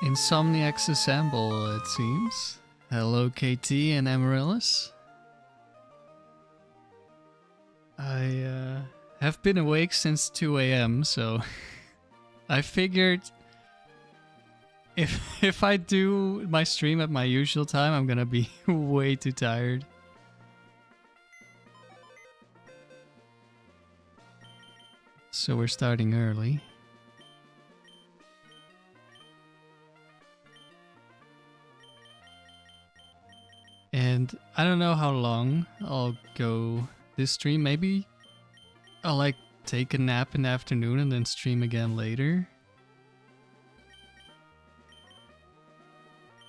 Insomniacs Assemble, it seems. Hello, KT and Amaryllis. I have been awake since 2 a.m., so I figured if I do my stream at my usual time, I'm gonna be way too tired. So we're starting early. And I don't know how long I'll go this stream. Maybe I'll like take a nap in the afternoon and then stream again later.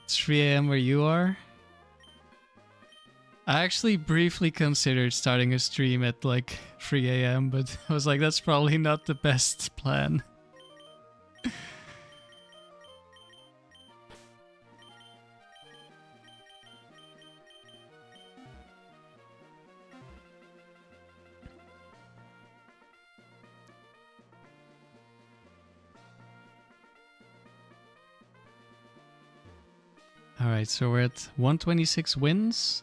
It's 3 a.m. where you are. I actually briefly considered starting a stream at like 3 a.m. but I was like, that's probably not the best plan. Alright, so we're at 126 wins.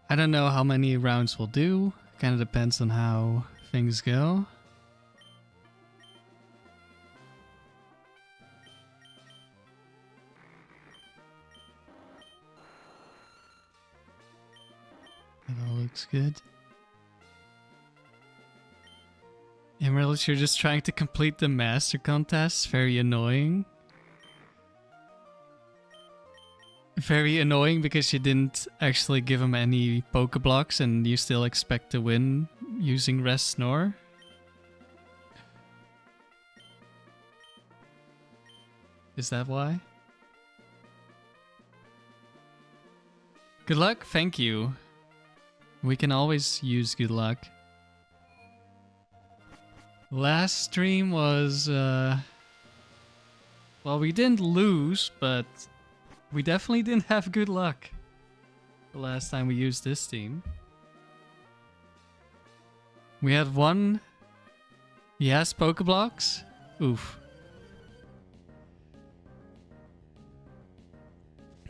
I don't know how many rounds we'll do. Kind of depends on how things go. That all looks good. Emerald, you're just trying to complete the master contest. Very annoying. Very annoying because you didn't actually give him any Pokeblocks and you still expect to win using Rest Snore. Is that why? Good luck? Thank you. We can always use good luck. Last stream was... well, we didn't lose, but... we definitely didn't have good luck the last time we used this team. We had one... he has Pokeblocks? Oof.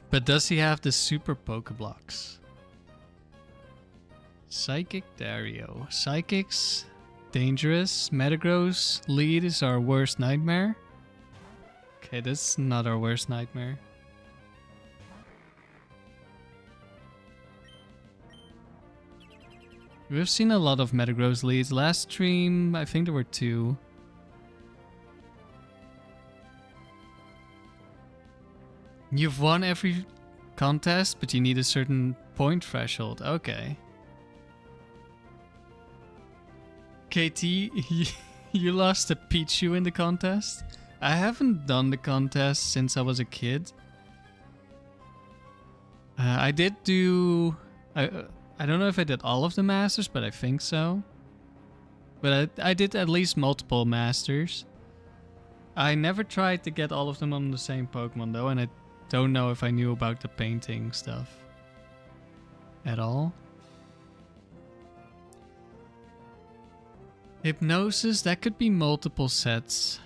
But does he have the super Pokeblocks? Psychic Dario. Psychic's dangerous. Metagross lead is our worst nightmare. Okay, that's not our worst nightmare. We've seen a lot of Metagross leads. Last stream, I think there were 2. You've won every contest, but you need a certain point threshold. Okay. KT, you lost a Pichu in the contest? I haven't done the contest since I was a kid. I did do... I don't know if I did all of the masters, but I think so. But I did at least multiple masters. I never tried to get all of them on the same Pokemon though, and I don't know if I knew about the painting stuff at all. Hypnosis, that could be multiple sets.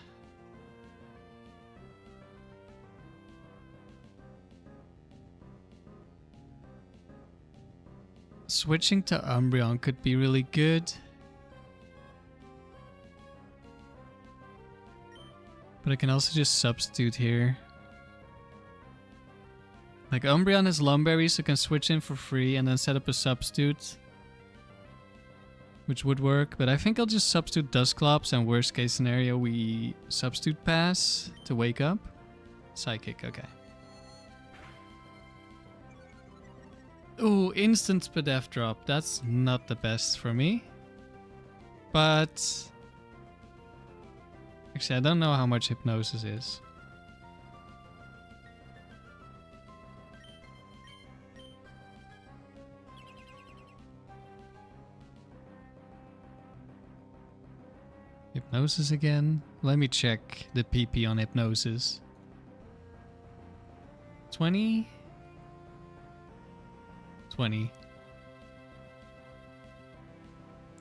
Switching to Umbreon could be really good. But I can also just substitute here. Like Umbreon has Lumberry, so I can switch in for free and then set up a substitute. Which would work, but I think I'll just substitute Dusclops and worst case scenario we substitute pass to wake up. Psychic, okay. Ooh, instant Spadef drop. That's not the best for me. But... actually, I don't know how much Hypnosis is. Hypnosis again? Let me check the PP on Hypnosis. 20? 20.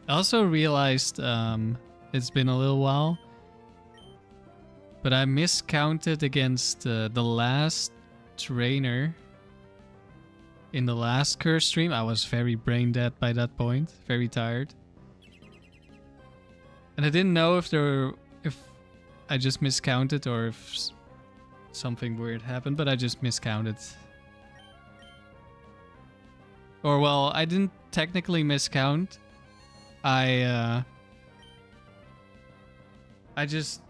I also realized it's been a little while. But I miscounted against the last trainer in the last curse stream. I was very brain dead by that point, very tired. And I didn't know if I just miscounted or if something weird happened, but I just miscounted. Or well, I didn't technically miscount. I just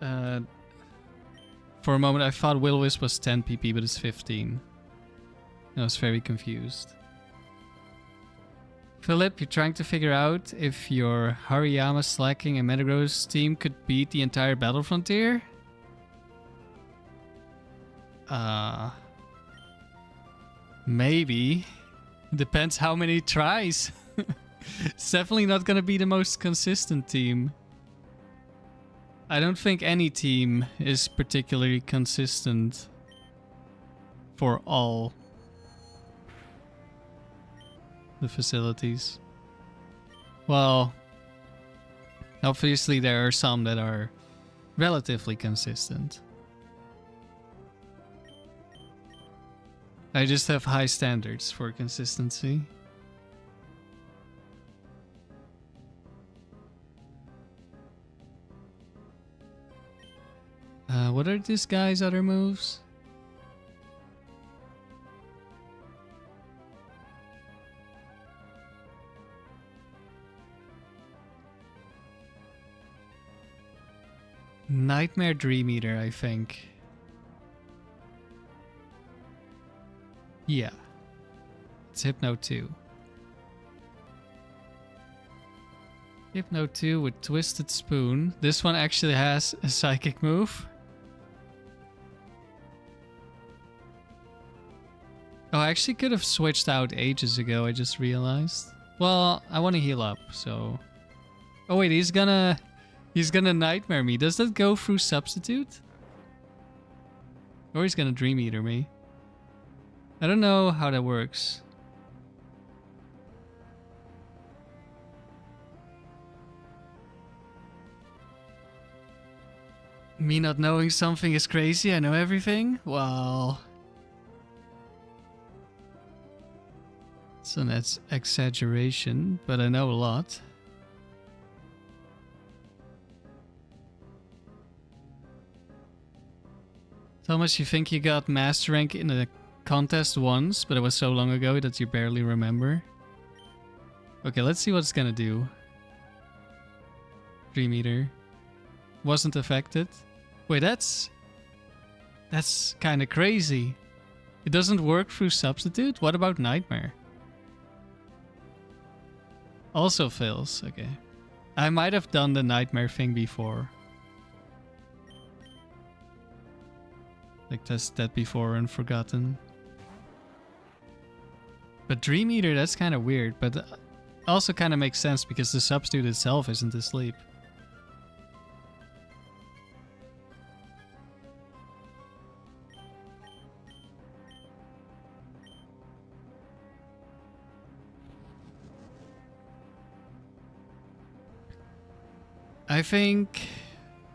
for a moment I thought Will-O-Wisp was 10 PP, but it's 15. I was very confused. Philip, you're trying to figure out if your Hariyama Slacking and Metagross team could beat the entire Battle Frontier? Maybe. Depends how many tries. It's definitely not gonna be the most consistent team. I don't think any team is particularly consistent for all the facilities. Well, obviously there are some that are relatively consistent. I just have high standards for consistency. What are this guy's other moves? Nightmare Dream Eater, I think. Yeah. It's Hypno 2. Hypno 2 with Twisted Spoon. This one actually has a psychic move. Oh, I actually could have switched out ages ago, I just realized. Well, I want to heal up, so... Oh wait, he's gonna Nightmare me. Does that go through Substitute? Or he's gonna Dream Eater me. I don't know how that works. Me not knowing something is crazy, I know everything? Well... It's an exaggeration, but I know a lot. Thomas, you think you got Master Rank in a contest once, but it was so long ago that you barely remember? Okay, let's see what it's gonna do. Dream Eater. Wasn't affected. Wait, that's kinda crazy. It doesn't work through Substitute? What about Nightmare? Also fails, okay. I might have done the Nightmare thing before. Like tested that before and forgotten. But Dream Eater, that's kind of weird, but also kind of makes sense because the Substitute itself isn't asleep. I think...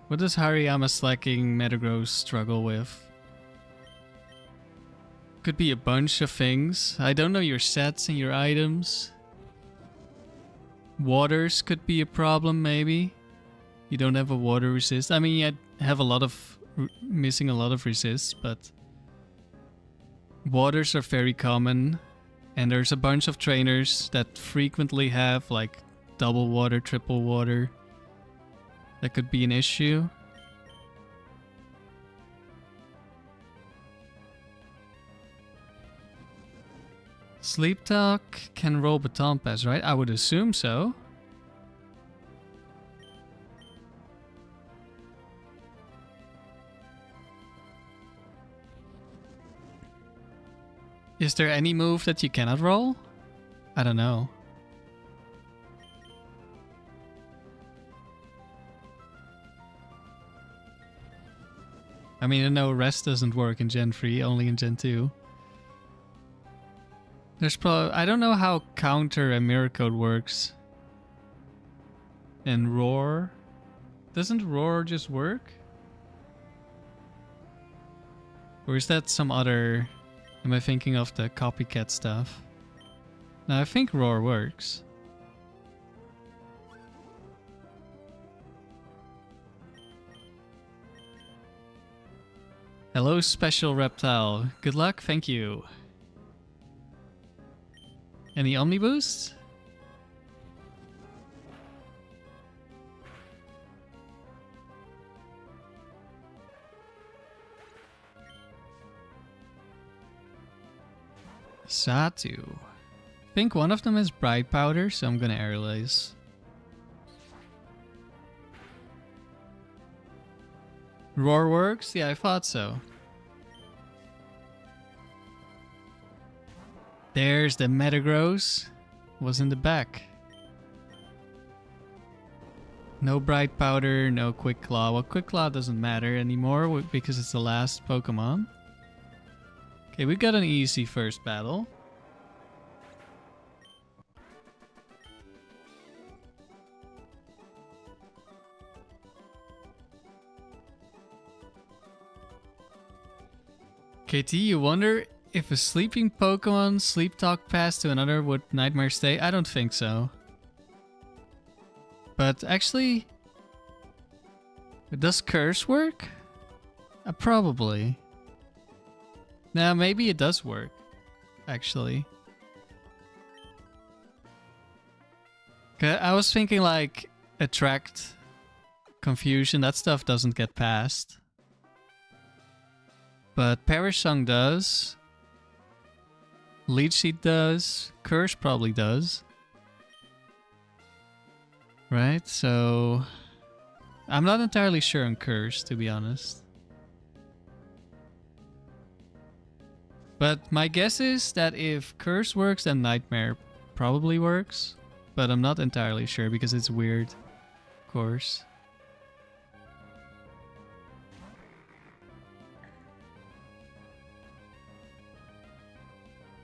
What does Hariyama Slacking Metagross struggle with? Could be a bunch of things. I don't know your sets and your items. Waters could be a problem, maybe. You don't have a water resist. I mean, I have a lot of... missing a lot of resists, but... Waters are very common. And there's a bunch of trainers that frequently have, like, double water, triple water. That could be an issue. Sleep Talk can roll Baton Pass, right? I would assume so. Is there any move that you cannot roll? I don't know. I mean, I know rest doesn't work in Gen 3, only in Gen 2. There's probably... I don't know how counter and mirror code works. And roar? Doesn't roar just work? Or is that some other... Am I thinking of the copycat stuff? No, I think roar works. Hello, special reptile. Good luck, thank you. Any Omni boosts? Satu. I think one of them is bright powder, so I'm gonna airlace. Roar works? Yeah, I thought so. There's the Metagross. Was in the back. No bright powder, no quick claw. Well, quick claw doesn't matter anymore because it's the last Pokemon. Okay, we got an easy first battle. KT, you wonder if a sleeping Pokemon sleep talk pass to another would Nightmare stay? I don't think so. But actually, does Curse work? Probably. Nah, maybe it does work, actually. I was thinking like Attract, Confusion, that stuff doesn't get passed. But Perish Song does. Leech Seed does. Curse probably does. Right, so... I'm not entirely sure on Curse, to be honest. But my guess is that if Curse works, then Nightmare probably works. But I'm not entirely sure because it's weird, of course.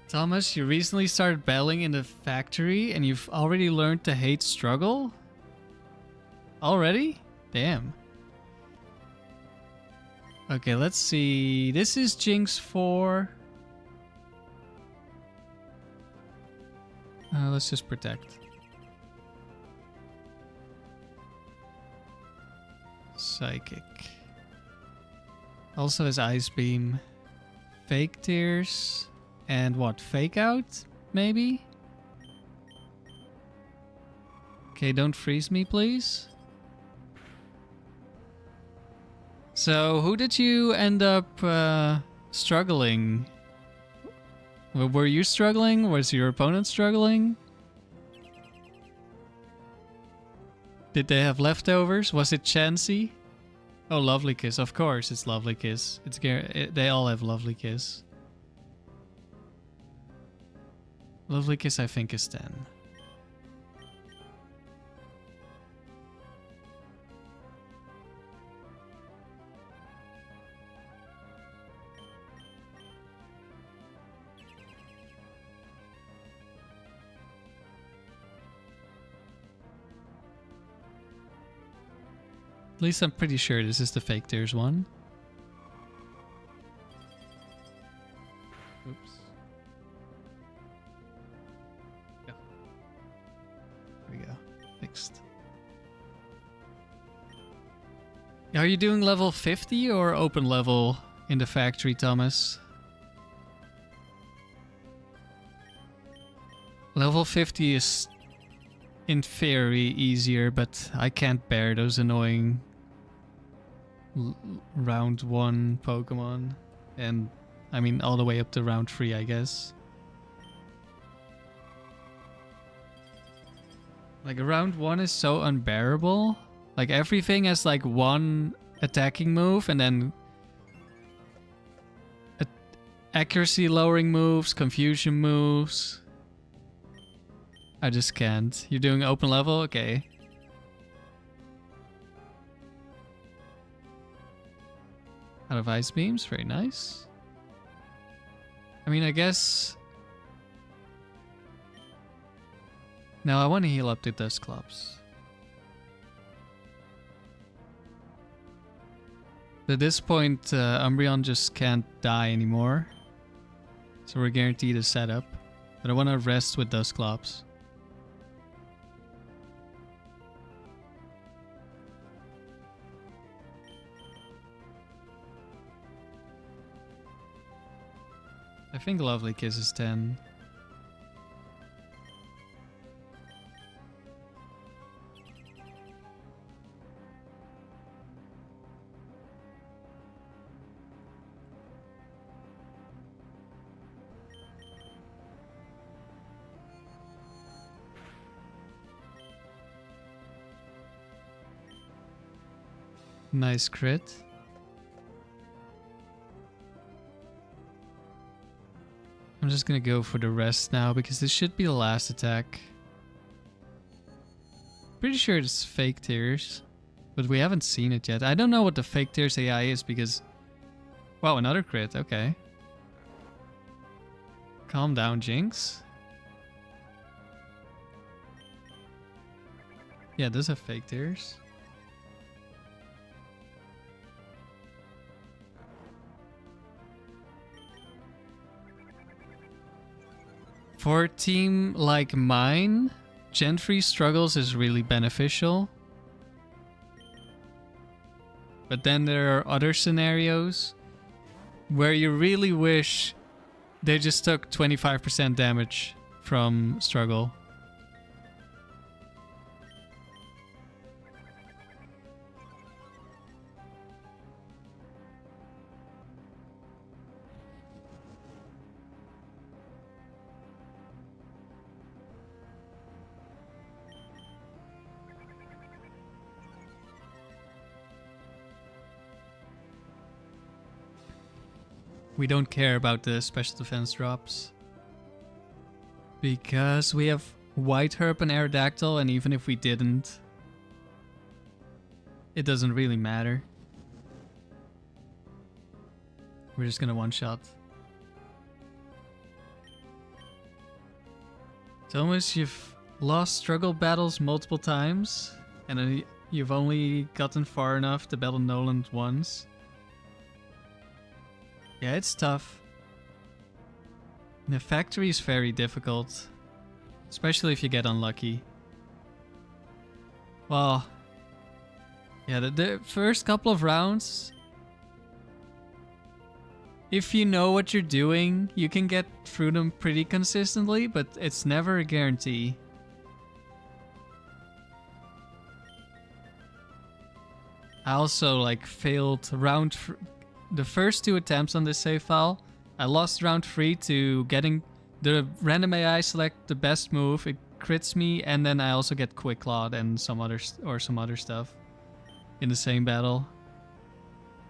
Thomas, you recently started battling in the factory and you've already learned to hate struggle? Already? Damn. Okay, let's see. This is Jinx 4. Let's just protect. Psychic. Also has Ice Beam. Fake Tears. And what? Fake Out? Maybe? Okay, don't freeze me, please. So, who did you end up struggling? Were you struggling? Was your opponent struggling? Did they have leftovers? Was it Chansey? Oh, Lovely Kiss. Of course, it's Lovely Kiss. They all have Lovely Kiss. Lovely Kiss, I think, is 10. At least I'm pretty sure this is the Fake Tears one. Oops. Yeah. There we go. Fixed. Are you doing level 50 or open level in the factory, Thomas? Level 50 is in theory easier, but I can't bear those annoying round 1 Pokemon. And I mean all the way up to round 3, I guess. Like round 1 is so unbearable. Like everything has like one attacking move and then accuracy lowering moves, confusion moves. I just can't. You're doing open level? Okay. Out of Ice Beams, very nice. I mean, I guess... No, I want to heal up to Dust. At this point, Umbreon just can't die anymore. So we're guaranteed a setup. But I want to rest with Dusclops. I think Lovely Kiss is 10. Nice crit. I'm just gonna go for the rest now because this should be the last attack. Pretty sure it's fake tears, but we haven't seen it yet. I don't know what the fake tears AI is because... Wow, another crit, okay. Calm down, Jinx. Yeah, it does have fake tears. For a team like mine, Gen 3 struggles is really beneficial. But then there are other scenarios where you really wish they just took 25% damage from struggle. We don't care about the special defense drops. Because we have White Herb and Aerodactyl, and even if we didn't, it doesn't really matter. We're just gonna one-shot. Thomas, you've lost struggle battles multiple times, and then you've only gotten far enough to battle Noland once. Yeah, it's tough. The factory is very difficult, especially if you get unlucky. Well, yeah, the first couple of rounds, if you know what you're doing, you can get through them pretty consistently, but it's never a guarantee. I also failed the first 2 attempts on this save file. I lost round 3 to getting the random AI select the best move. It crits me, and then I also get Quick Clawed and some other stuff in the same battle.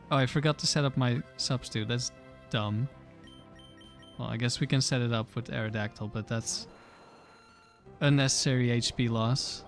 Oh, I forgot to set up my substitute. That's dumb. Well, I guess we can set it up with Aerodactyl, but that's unnecessary HP loss.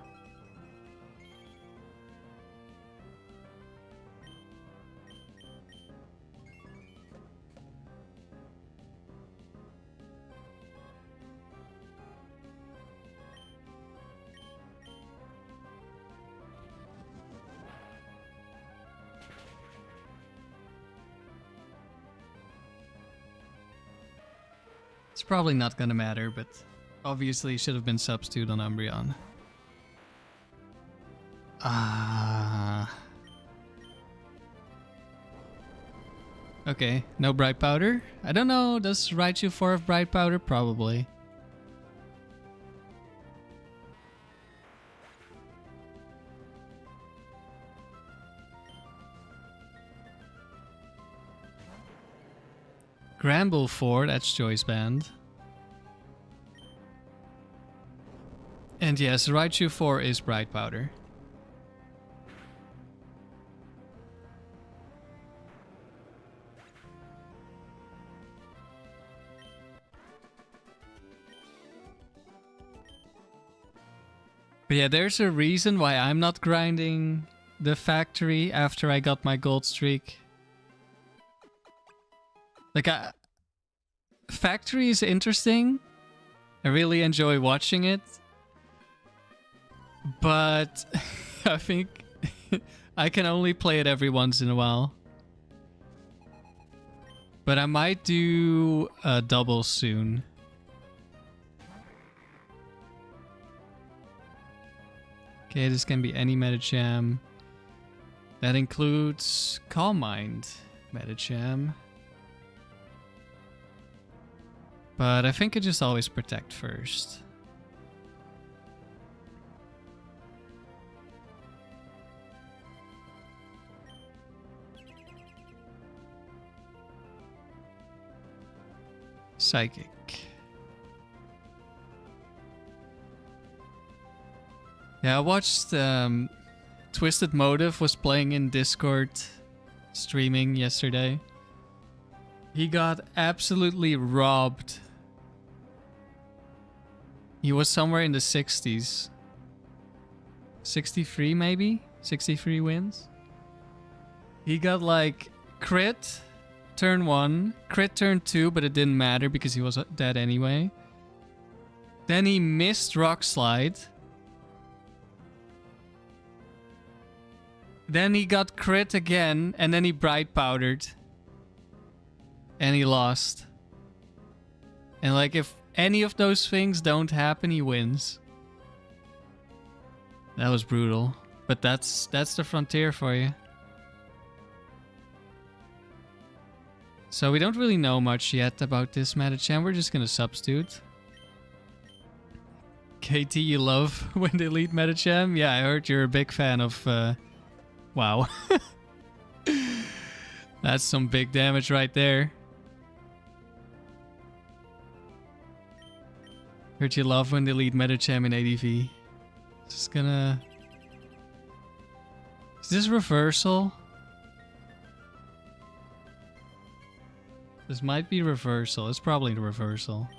It's probably not gonna matter, but obviously should have been substitute on Umbreon. Okay, no Bright Powder. I don't know, does Raichu 4 have Bright Powder? Probably. Gramble 4, that's Choice Band. And yes, Raichu 4 is Bright Powder. But yeah, there's a reason why I'm not grinding the factory after I got my gold streak. Factory is interesting. I really enjoy watching it. But I think I can only play it every once in a while. But I might do a double soon. Okay, this can be any Medicham. That includes Calm Mind Medicham. But I think I just always protect first. Psychic. Yeah, I watched Twisted Motive was playing in Discord streaming yesterday. He got absolutely robbed. He was somewhere in the 60s. 63 maybe? 63 wins? He got like crit turn 1, crit turn 2, but it didn't matter because he was dead anyway. Then he missed Rock Slide. Then he got crit again, and then he Bright Powdered. And he lost. And like, if any of those things don't happen, he wins. That was brutal. But that's the frontier for you. So we don't really know much yet about this Medicham. We're just gonna substitute. KT, you love when they lead Medicham? Yeah, I heard you're a big fan of... Wow. That's some big damage right there. Heard you love when they lead Medicham in ADV. Just gonna... Is this reversal? This might be reversal. It's probably the reversal.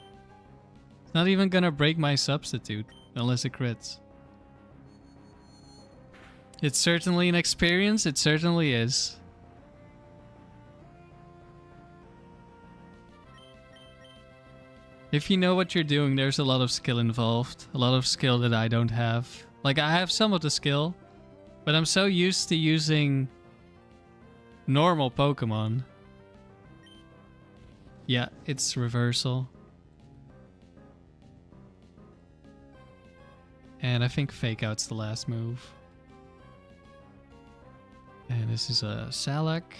It's not even gonna break my substitute unless it crits. It's certainly an experience. It certainly is. If you know what you're doing, there's a lot of skill involved. A lot of skill that I don't have. Like, I have some of the skill, but I'm so used to using normal Pokemon. Yeah, it's reversal. And I think Fake Out's the last move. And this is a Salak.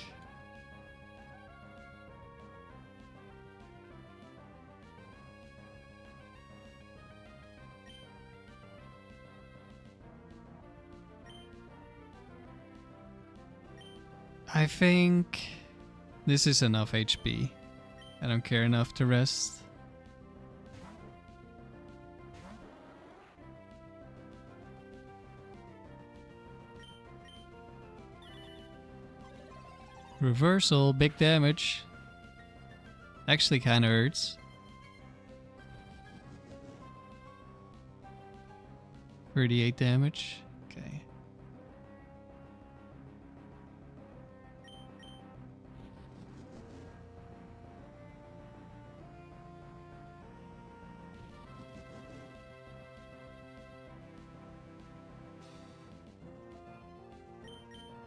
I think this is enough HP. I don't care enough to rest. Reversal, big damage. Actually kinda hurts. 38 damage. Okay.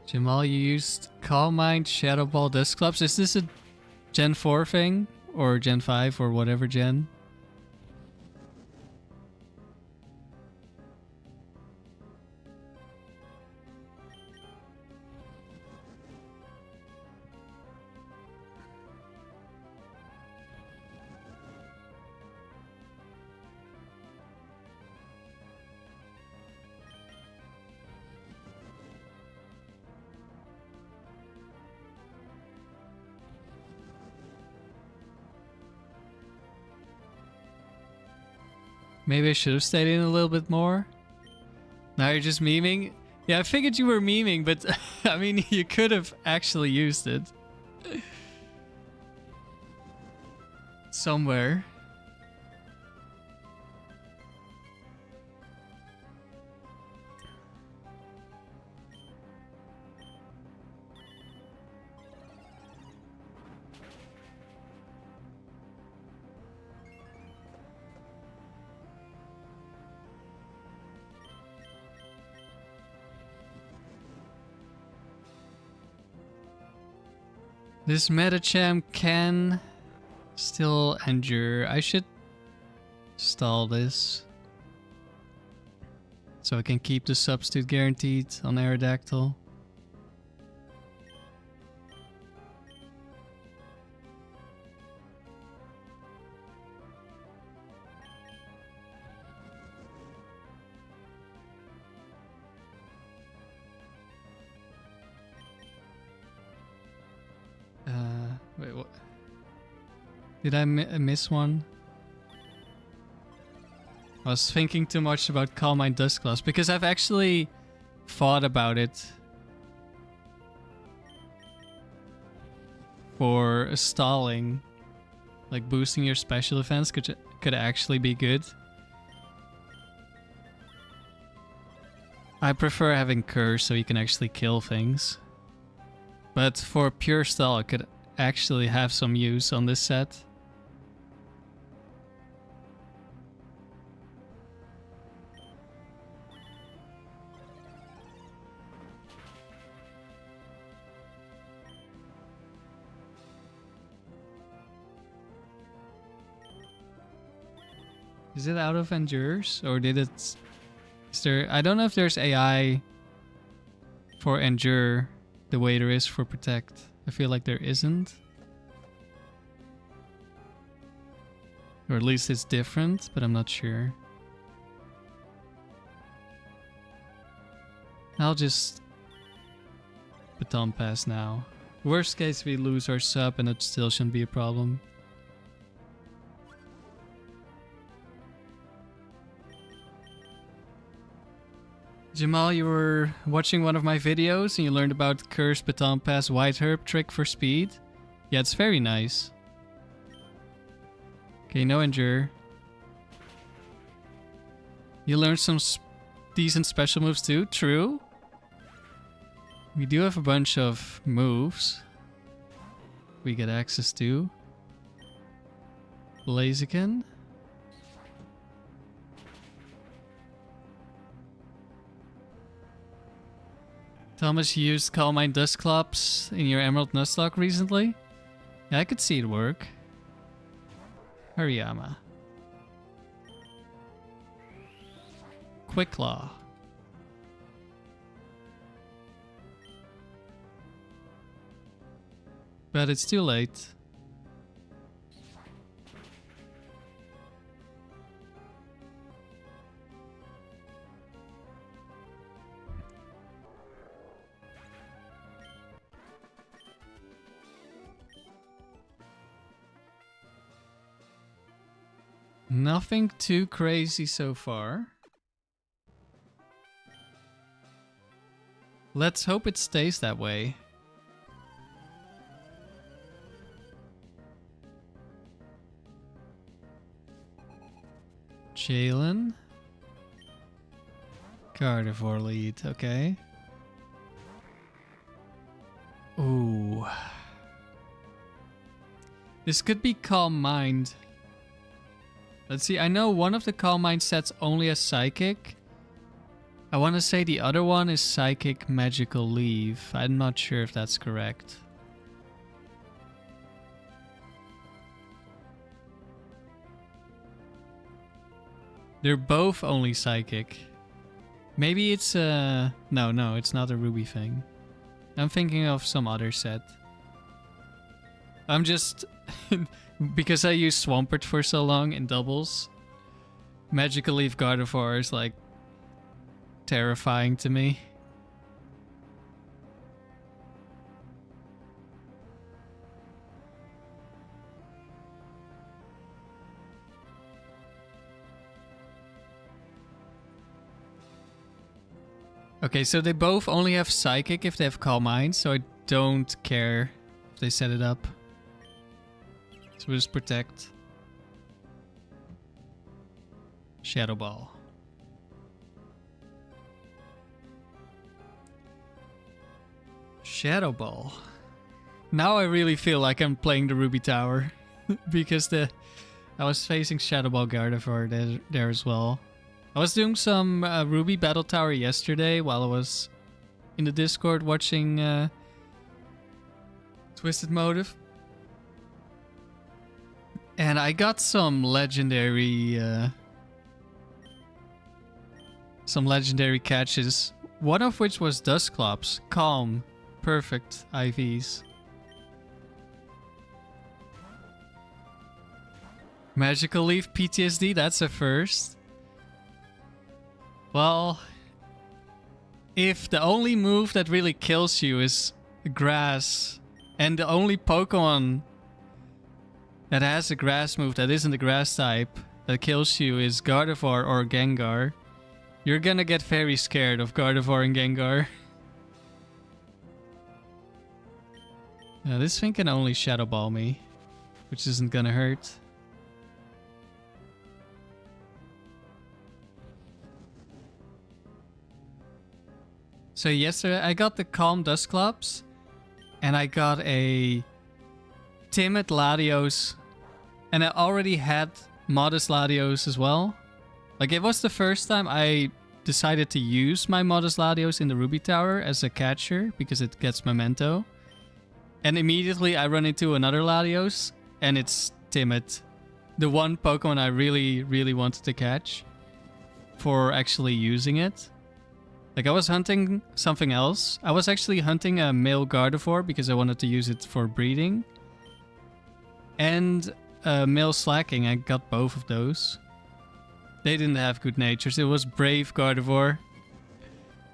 Jamal, you used Calm Mind, Shadow Ball, Dusclops. Is this a Gen 4 thing? Or Gen 5 or whatever gen? Maybe I should have stayed in a little bit more. Now you're just memeing? Yeah, I figured you were memeing, but I mean, you could have actually used it. Somewhere. This Metacham can still endure. I should stall this so I can keep the substitute guaranteed on Aerodactyl. Wait, what? Did I miss one? I was thinking too much about Calm Mind Dustclaws because I've actually thought about it for stalling. Like boosting your special defense could actually be good. I prefer having Curse so you can actually kill things. But for pure stall, it could actually have some use on this set. Is it out of Endures? Or did it... Is there... I don't know if there's AI for Endure the way there is for Protect. I feel like there isn't. Or at least it's different, but I'm not sure. I'll just baton pass now. Worst case we lose our sub and it still shouldn't be a problem. Jamal, you were watching one of my videos and you learned about Curse Baton Pass White Herb trick for speed. Yeah, it's very nice. Okay, no Endure. You learned some decent special moves too, true. We do have a bunch of moves we get access to. Blaziken. Thomas, you used Calm Mind Dustclops in your Emerald Nuzlocke recently? Yeah, I could see it work. Hariyama. Quick Claw. But it's too late. Nothing too crazy so far. Let's hope it stays that way. Jalen. Gardevoir lead, okay. Ooh. This could be Calm Mind. Let's see, I know one of the Calm Mind sets only has Psychic. I want to say the other one is Psychic Magical Leave. I'm not sure if that's correct. They're both only Psychic. Maybe it's no, it's not a Ruby thing. I'm thinking of some other set. I'm just... because I used Swampert for so long in doubles, Magical Leaf Gardevoir is like terrifying to me. Okay, so they both only have Psychic if they have Calm Mind, so I don't care if they set it up. So we'll just Protect. Shadow Ball. Shadow Ball. Now I really feel like I'm playing the Ruby Tower. Because I was facing Shadow Ball Gardevoir there as well. I was doing some Ruby Battle Tower yesterday while I was in the Discord watching Twisted Motive. And I got some legendary catches. One of which was Dusclops. Calm. Perfect IVs. Magical Leaf PTSD, that's a first. Well, if the only move that really kills you is grass, and the only Pokemon that has a grass move that isn't a grass type that kills you is Gardevoir or Gengar, you're gonna get very scared of Gardevoir and Gengar. Now this thing can only Shadow Ball me, which isn't gonna hurt. So yesterday I got the Calm Dusclops, and I got a Timid Latios, and I already had Modest Latios as well. Like, it was the first time I decided to use my Modest Latios in the Ruby Tower as a catcher, because it gets Memento. And immediately I run into another Latios, and it's Timid. The one Pokemon I really, really wanted to catch for actually using it. Like, I was hunting something else. I was actually hunting a male Gardevoir because I wanted to use it for breeding. And male Slacking, I got both of those. They didn't have good natures. It was Brave Gardevoir.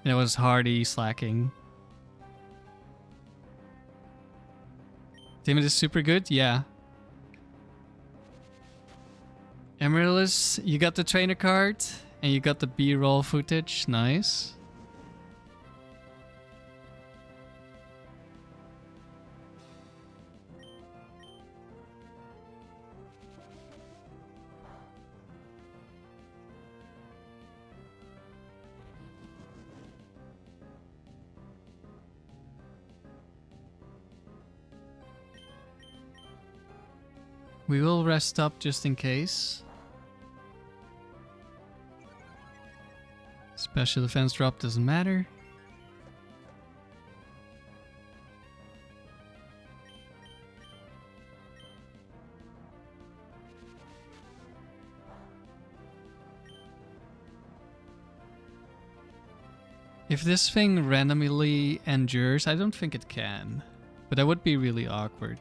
And it was Hardy Slacking. Timid is super good? Yeah. Amaryllis, you got the trainer card. And you got the B-roll footage. Nice. We will rest up just in case. Special defense drop doesn't matter. If this thing randomly endures, I don't think it can. But that would be really awkward.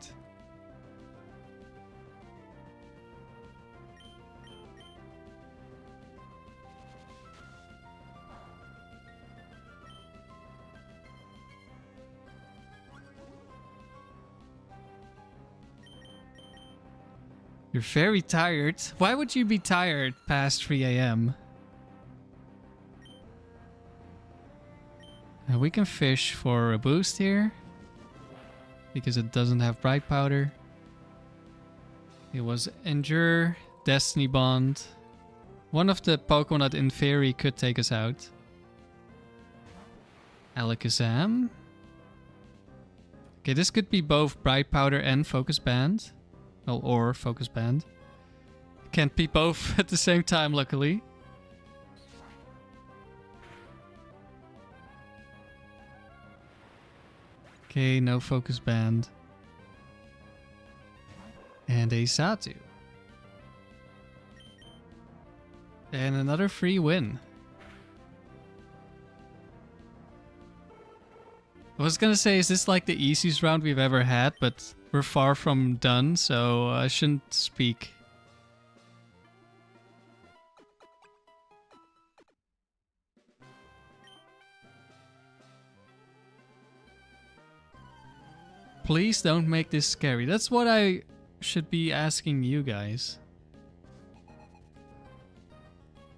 You're very tired. Why would you be tired past 3 AM? Now we can fish for a boost here. Because it doesn't have Bright Powder. It was Endure, Destiny Bond. One of the Pokemon that in theory could take us out. Alakazam. Okay, this could be both Bright Powder and Focus Band. Well, or Focus Band. Can't be both at the same time, luckily. Okay, no Focus Band. And a Satu. And another free win. I was gonna say, is this like the easiest round we've ever had, but we're far from done, so I shouldn't speak. Please don't make this scary. That's what I should be asking you guys.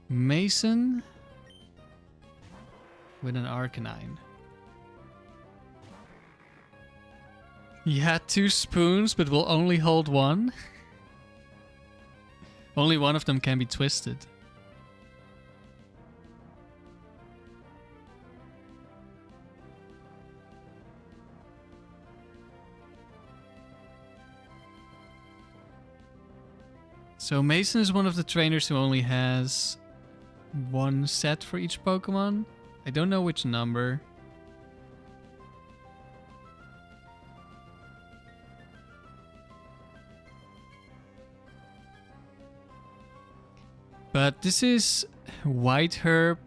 Mason with an Arcanine. He had 2 spoons, but will only hold 1. Only one of them can be twisted. So Mason is one of the trainers who only has 1 set for each Pokemon. I don't know which number. But this is White Herb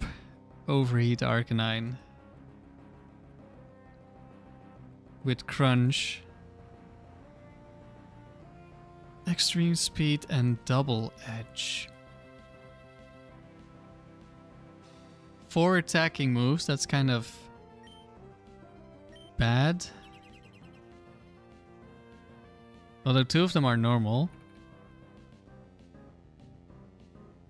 Overheat Arcanine. With Crunch. Extreme Speed and Double Edge. 4 attacking moves, that's kind of bad. Although 2 of them are normal.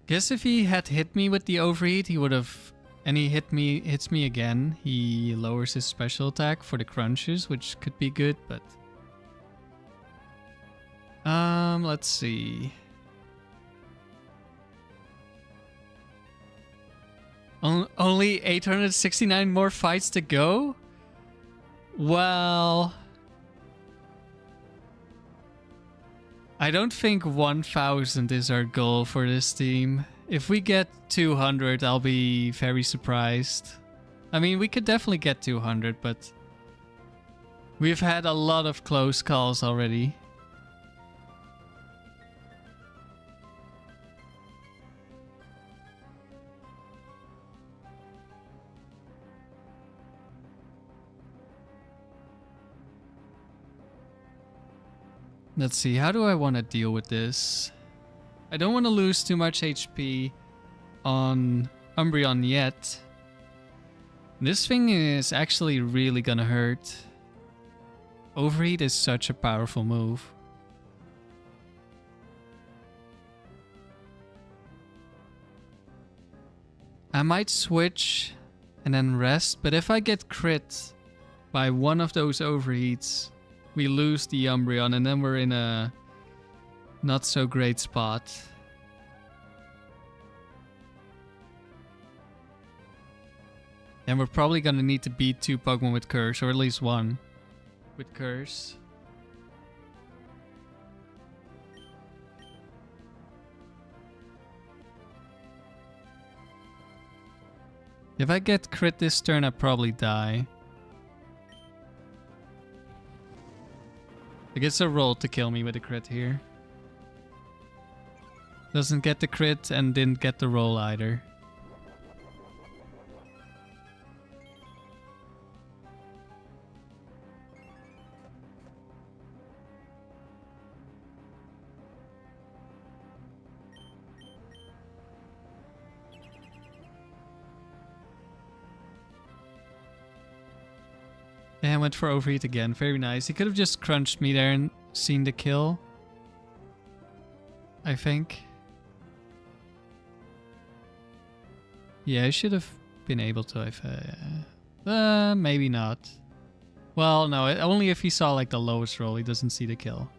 Guess if he had hit me with the overheat, he would have... And he hits me again. He lowers his special attack for the crunches, which could be good, but... let's see. Only 869 more fights to go? Well... I don't think 1000 is our goal for this team. If we get 200, I'll be very surprised. I mean, we could definitely get 200, but... We've had a lot of close calls already. Let's see, how do I want to deal with this? I don't want to lose too much HP on Umbreon yet. This thing is actually really gonna hurt. Overheat is such a powerful move. I might switch and then rest, but if I get crit by one of those overheats, we lose the Umbreon and then we're in a not so great spot. And we're probably gonna need to beat 2 Pokemon with Curse, or at least 1 with Curse. If I get crit this turn, I probably die. It gets a roll to kill me with a crit here. Doesn't get the crit and didn't get the roll either. And went for overheat again. Very nice. He could have just crunched me there and seen the kill. I think. Yeah, I should have been able to. If maybe not. Well, no. Only if he saw like the lowest roll. He doesn't see the kill.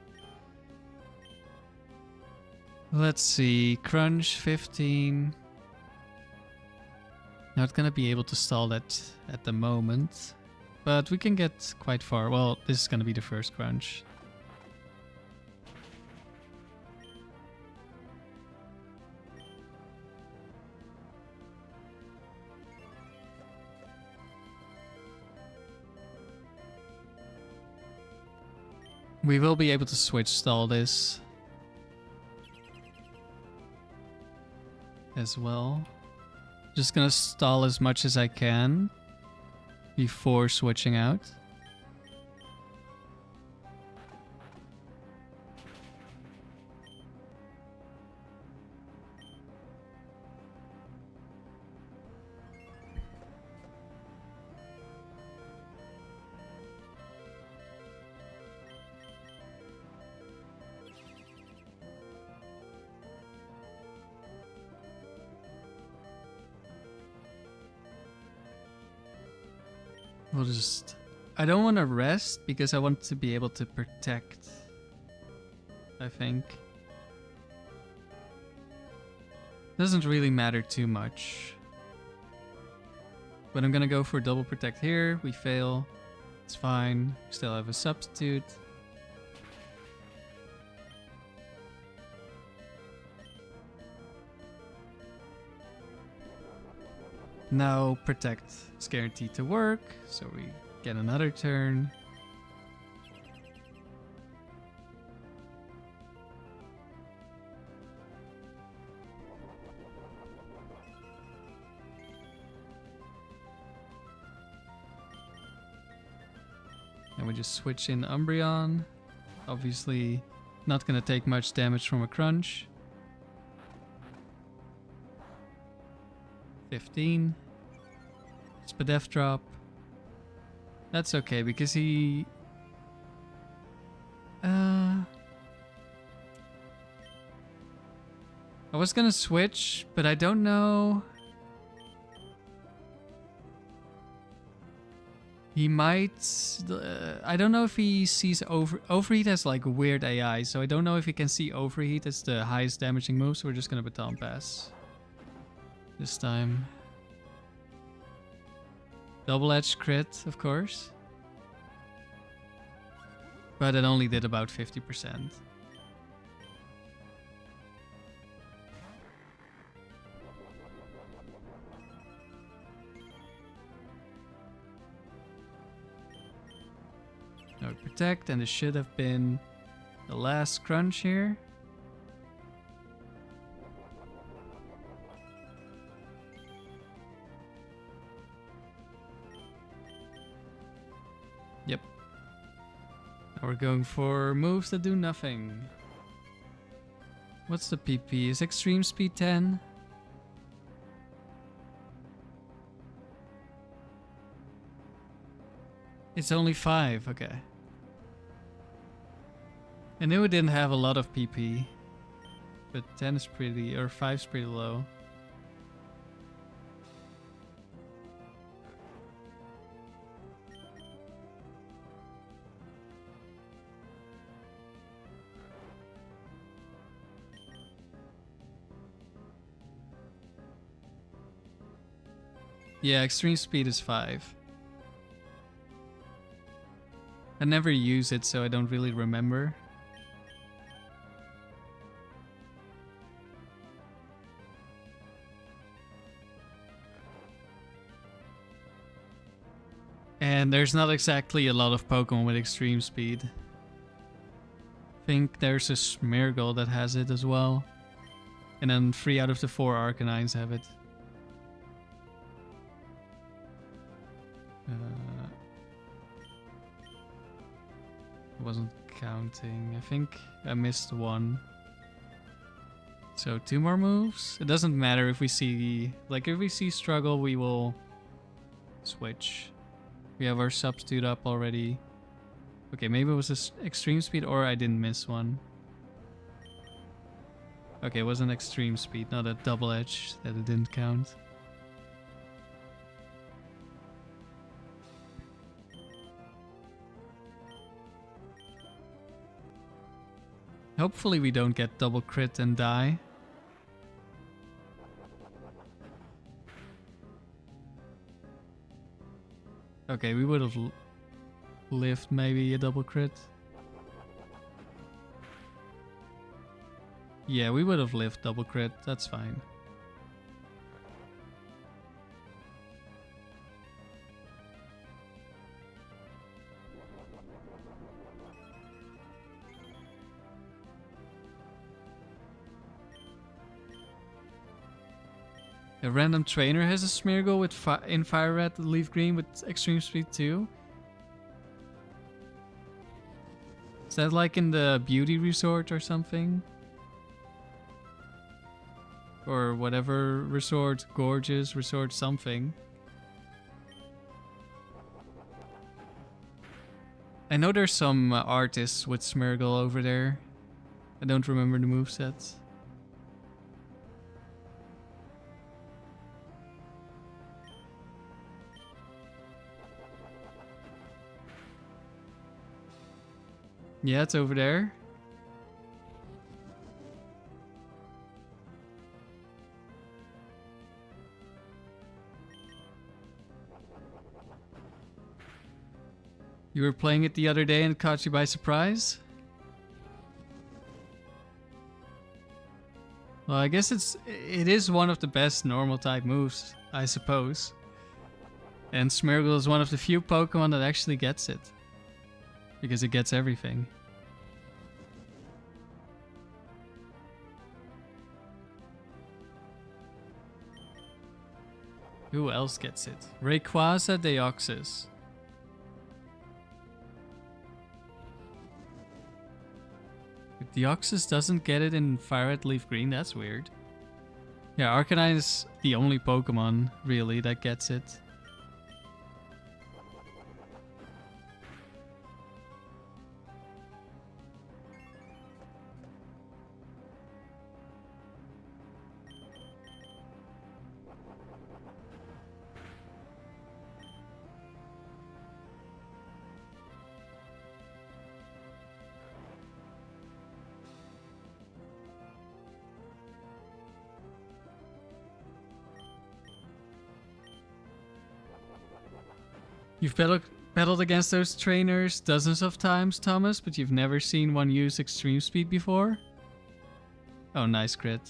Let's see. Crunch 15. Not gonna be able to stall that at the moment. But we can get quite far. Well, this is going to be the first crunch. We will be able to switch stall this as well. Just going to stall as much as I can before switching out. We'll just... I don't want to rest because I want to be able to protect, I think. Doesn't really matter too much. But I'm gonna go for double protect here. We fail. It's fine. Still have a substitute. Now protect is guaranteed to work, so we get another turn. we just switch in Umbreon. Obviously, not gonna take much damage from a crunch. 15. Spadef drop. That's okay because he... I was gonna switch, but I don't know. He might... I don't know if he sees Overheat has like weird AI, so I don't know if he can see Overheat as the highest damaging move, so we're just gonna Baton Pass. This time. Double-edged crit, of course. But it only did about 50%. No protect, and this should have been the last crunch here. Yep. Now we're going for moves that do nothing. What's the PP? Is extreme speed 10? It's only 5, okay. I knew it didn't have a lot of PP, but 10 is pretty, or 5 is pretty low. Yeah, extreme speed is 5. I never use it, so I don't really remember. And there's not exactly a lot of Pokemon with extreme speed. I think there's a Smeargle that has it as well. And then 3 out of the 4 Arcanines have it. I wasn't counting. I think I missed 1. So 2 more moves. It doesn't matter if we see... Like, if we see struggle, we will switch. We have our substitute up already. Okay, maybe it was a extreme speed or I didn't miss one. Okay, it was an extreme speed, not a double edge that it didn't count. Hopefully we don't get double crit and die. Okay, we would have lived maybe a double crit. Yeah, we would have lived double crit, that's fine. A random trainer has a Smeargle with in Fire Red, Leaf Green with extreme speed 2. Is that like in the Beauty Resort or something? Or whatever resort, Gorgeous Resort something. I know there's some artists with Smeargle over there. I don't remember the movesets. Yeah, it's over there. You were playing it the other day and it caught you by surprise? Well, I guess it is one of the best normal type moves, I suppose. And Smeargle is one of the few Pokemon that actually gets it. Because it gets everything. Who else gets it? Rayquaza, Deoxys. Deoxys doesn't get it in Fire Red Leaf Green. That's weird. Yeah, Arcanine is the only Pokemon, really, that gets it. You've battled against those trainers dozens of times, Thomas, but you've never seen one use extreme speed before? Oh, nice crit.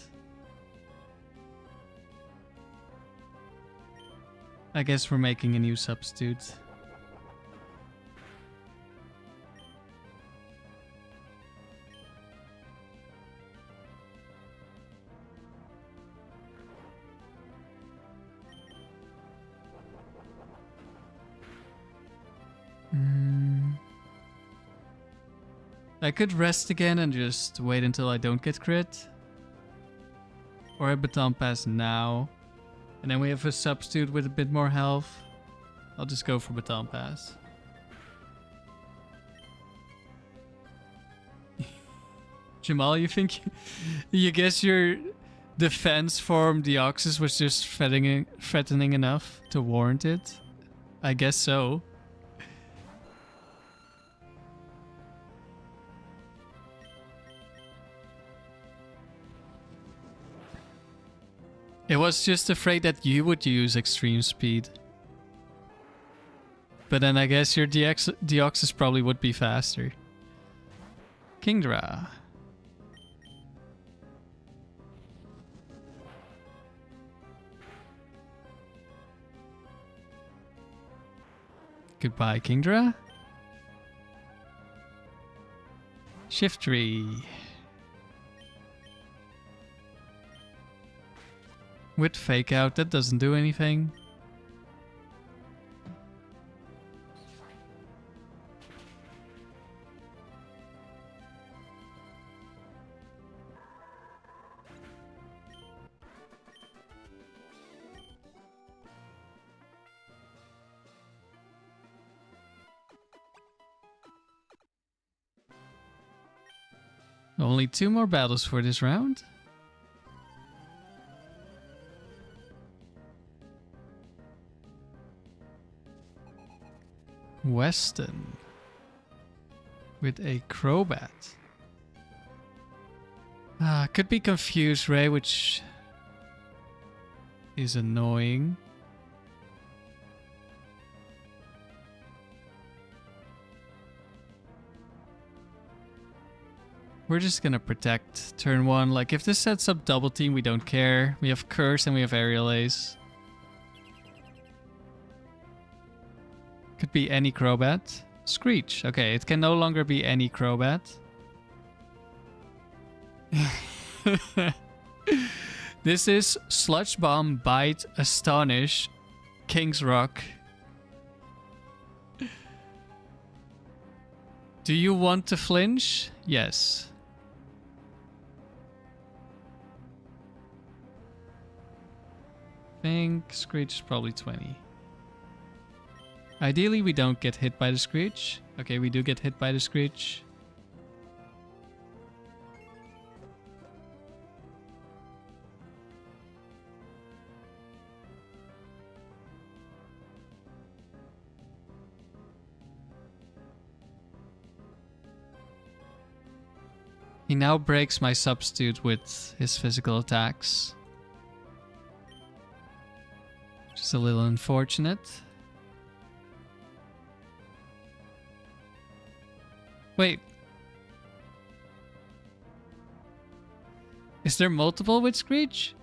I guess we're making a new substitute. I could rest again and just wait until I don't get crit. Or I baton pass now. And then we have a substitute with a bit more health. I'll just go for baton pass. Jamal, you think you guess your defense from Deoxys was just threatening enough to warrant it? I guess so. It was just afraid that you would use extreme speed. But then I guess your Deoxys probably would be faster. Kingdra. Goodbye, Kingdra. Shiftry. With fake out, that doesn't do anything. Only 2 more battles for this round. Weston with a Crobat. Could be Confused Ray, which is annoying. We're just gonna protect turn 1. Like, if this sets up double team, we don't care. We have Curse and we have Aerial Ace. Could be any Crobat. Screech. Okay, it can no longer be any Crobat. This is Sludge Bomb, Bite, Astonish, King's Rock. Do you want to flinch? Yes. I think Screech is probably 20. Ideally, we don't get hit by the Screech. Okay, we do get hit by the Screech. He now breaks my substitute with his physical attacks. Which is a little unfortunate. Wait. Is there multiple with Screech?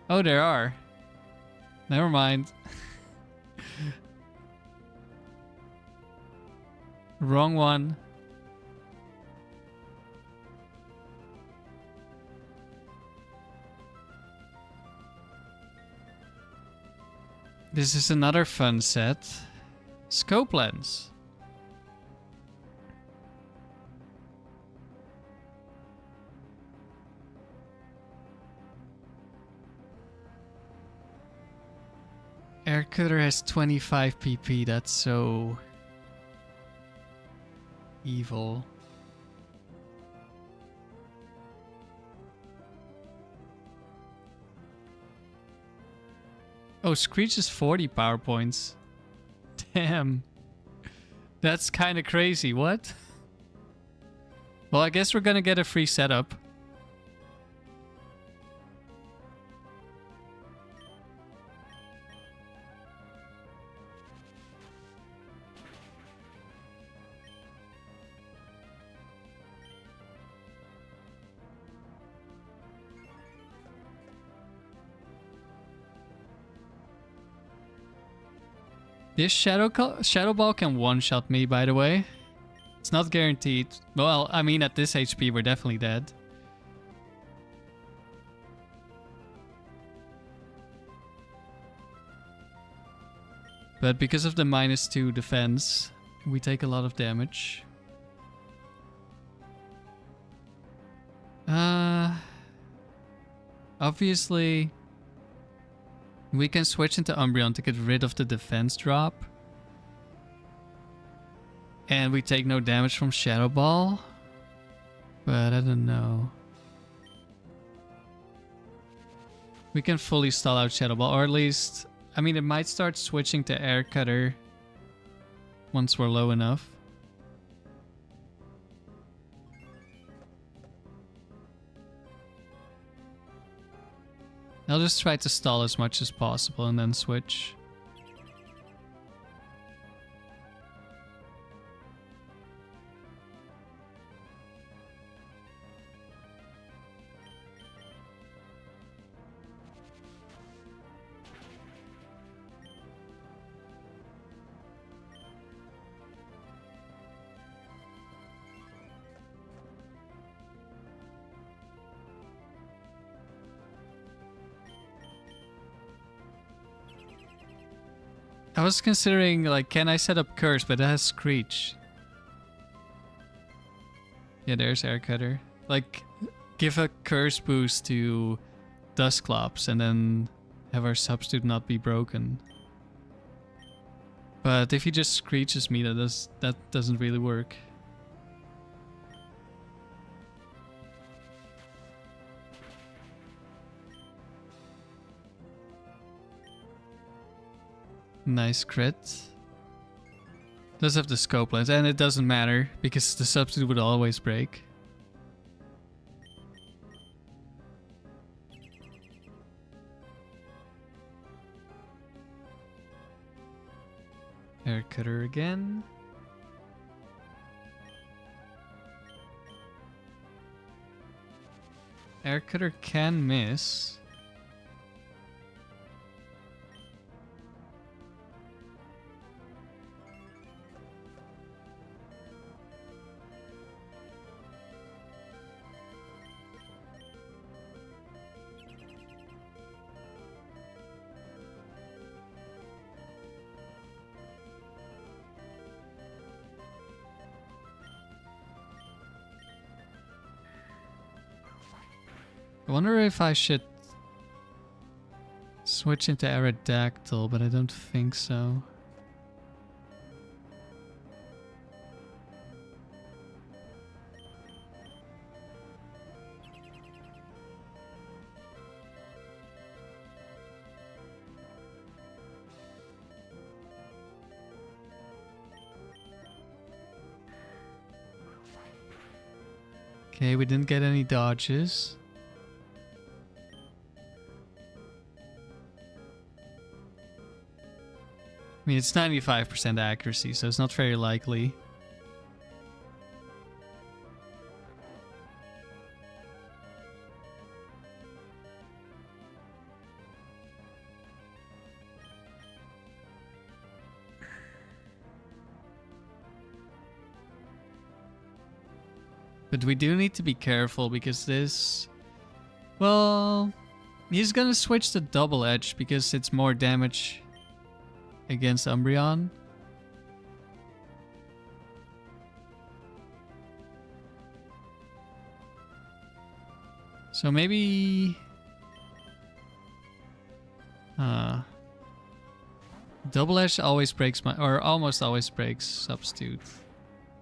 Oh, there are. Never mind. Wrong one. This is another fun set. Scope Lens. Air Cutter has 25 PP. That's so evil. Oh, Screech is 40 power points. Damn. That's kind of crazy. What? Well, I guess we're gonna get a free setup. This Shadow Ball can one-shot me, by the way. It's not guaranteed. Well, I mean, at this HP, we're definitely dead. But because of the -2 defense, we take a lot of damage. Obviously, we can switch into Umbreon to get rid of the defense drop. And we take no damage from Shadow Ball. But I don't know. We can fully stall out Shadow Ball, or at least... I mean, it might start switching to Air Cutter once we're low enough. I'll just try to stall as much as possible and then switch. I was considering, like, can I set up Curse, but it has Screech. Yeah, there's Air Cutter. Like, give a Curse boost to Dusclops and then have our substitute not be broken. But if he just Screeches me, that doesn't really work. Nice crit. Does have the scope lens, and it doesn't matter because the substitute would always break. Air Cutter again. Air Cutter can miss. I wonder if I should switch into Aerodactyl, but I don't think so. Okay, we didn't get any dodges. I mean, it's 95% accuracy, so it's not very likely. But we do need to be careful because this... Well... He's gonna switch to Double Edge because it's more damage against Umbreon. So maybe... Double edge always breaks my, or almost always breaks substitute.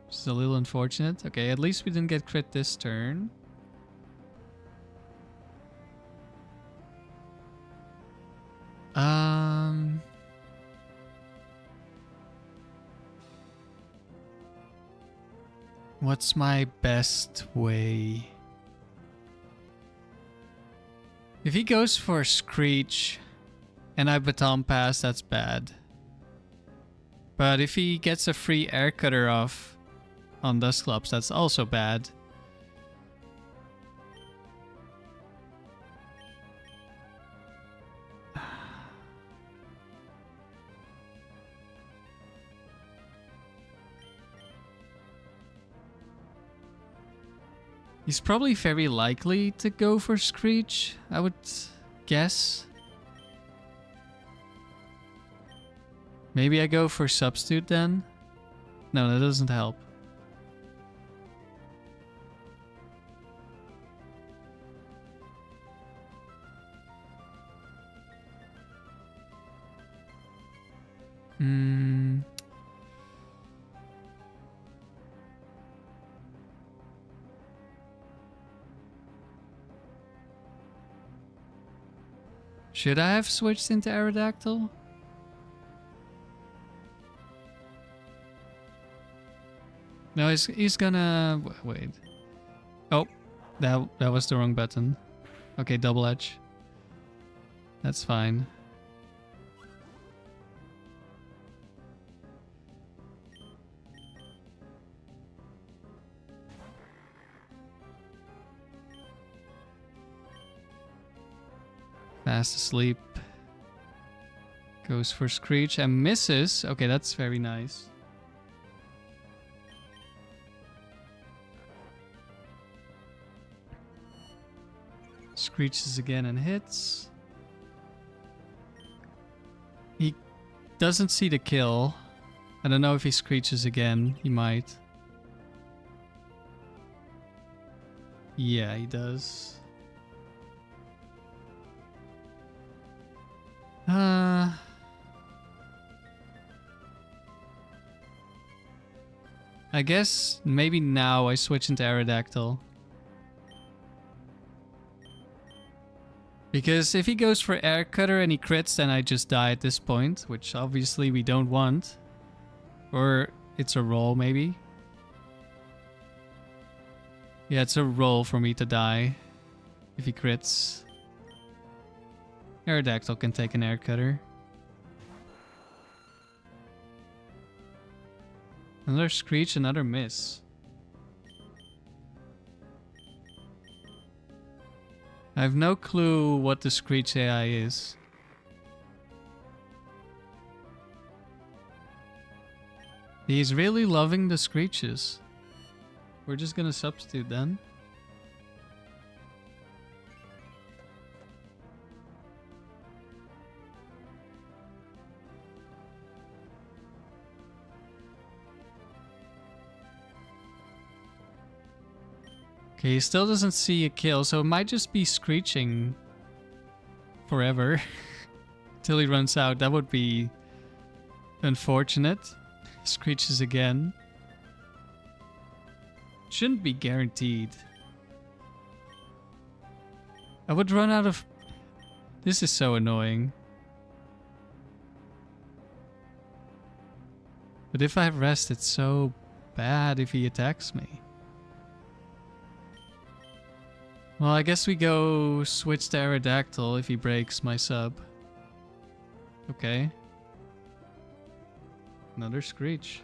Which is a little unfortunate. Okay, at least we didn't get crit this turn. What's my best way? If he goes for Screech and I baton pass, that's bad. But if he gets a free air cutter off on Dusclops, that's also bad. He's probably very likely to go for Screech, I would guess. Maybe I go for Substitute then? No, that doesn't help. Should I have switched into Aerodactyl? No, he's gonna... Wait. Oh, that was the wrong button. Okay, double edge. That's fine. Fast asleep. Goes for Screech and misses. Okay, that's very nice. Screeches again and hits. He doesn't see the kill. I don't know if he screeches again. He might. Yeah, he does. I guess maybe now I switch into Aerodactyl. Because if he goes for Air Cutter and he crits, then I just die at this point, which obviously we don't want. Or it's a roll, maybe. Yeah, it's a roll for me to die if he crits. Aerodactyl can take an Air Cutter. Another Screech, another miss. I have no clue what the Screech AI is. He's really loving the Screeches. We're just gonna substitute then. Okay, he still doesn't see a kill, so it might just be screeching forever till he runs out. That would be unfortunate. Screeches again. Shouldn't be guaranteed. I would run out of... This is so annoying. But if I have rest, it's so bad if he attacks me. Well, I guess we go switch to Aerodactyl if he breaks my sub. Okay. Another Screech.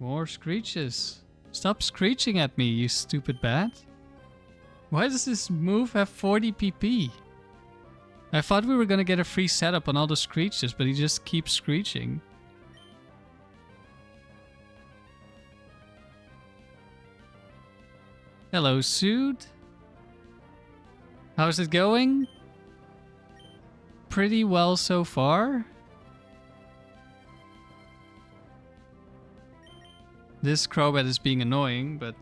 More Screeches. Stop screeching at me, you stupid bat. Why does this move have 40 PP? I thought we were gonna get a free setup on all the Screeches, but he just keeps screeching. Hello, Sood. How's it going? Pretty well so far. This Crobat is being annoying, but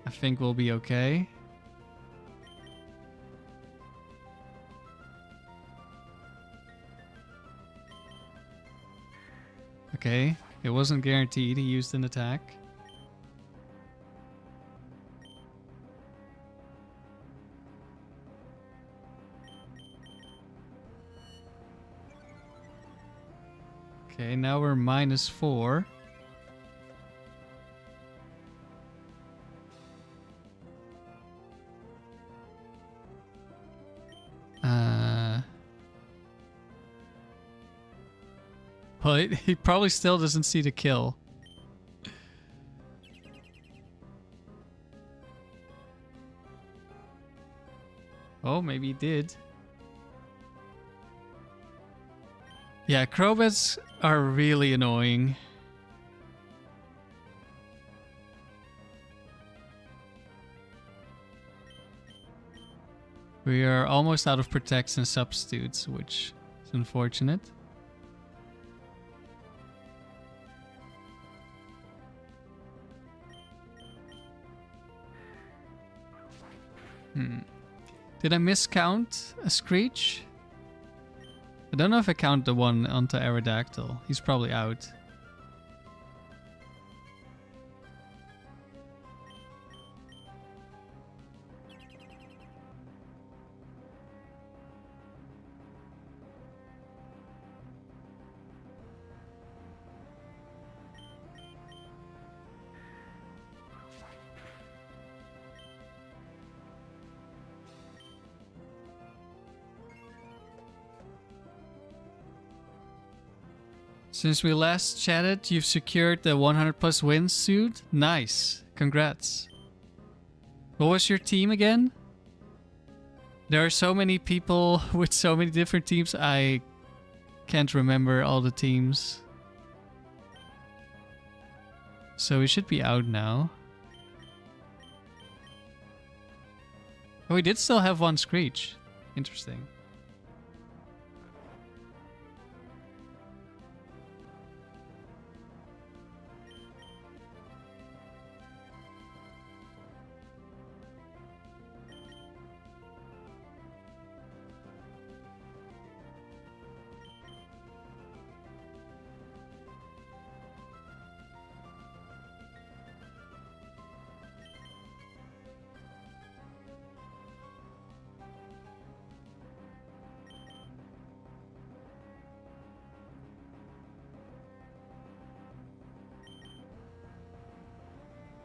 I think we'll be okay. Okay, it wasn't guaranteed. He used an attack. Okay, now we're -4. But he probably still doesn't see the kill. Oh, maybe he did. Yeah, Crowbats are really annoying. We are almost out of protects and substitutes, which is unfortunate. Did I miscount a Screech? I don't know if I count the one onto Aerodactyl. He's probably out. Since we last chatted, you've secured the 100+ wins suit. Nice. Congrats. What was your team again? There are so many people with so many different teams. I can't remember all the teams. So we should be out now. Oh, we did still have one Screech. Interesting.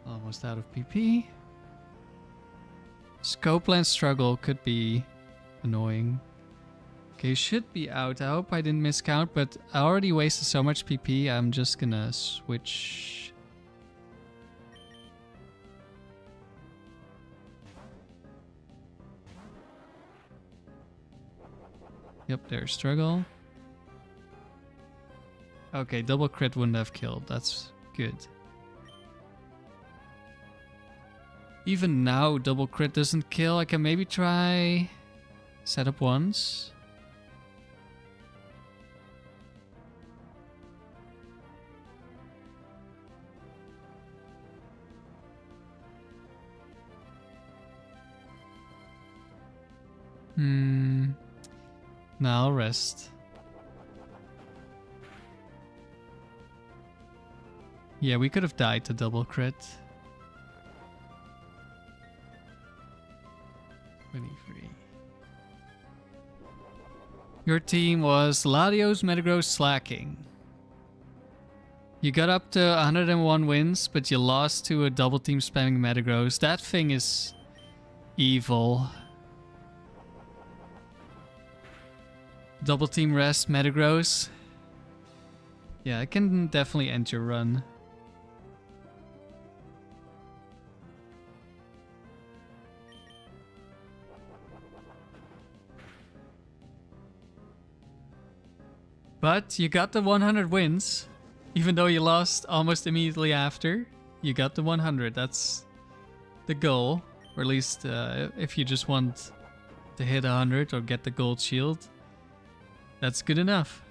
Almost out of PP. Scopeland struggle could be annoying. Okay, should be out. I hope I didn't miscount, but I already wasted so much PP. I'm just gonna switch. Yep, there's struggle. Okay, double crit wouldn't have killed. That's good. Even now, double crit doesn't kill. I can maybe try setup once. Now I'll rest. Yeah, we could have died to double crit. 23. Your team was Latios, Metagross, Slacking. You got up to 101 wins, but you lost to a double team spamming Metagross. That thing is evil. Double team rest Metagross. Yeah, I can definitely end your run. But you got the 100 wins. Even though you lost almost immediately after, you got the 100. That's the goal. Or at least if you just want to hit 100 or get the gold shield, that's good enough.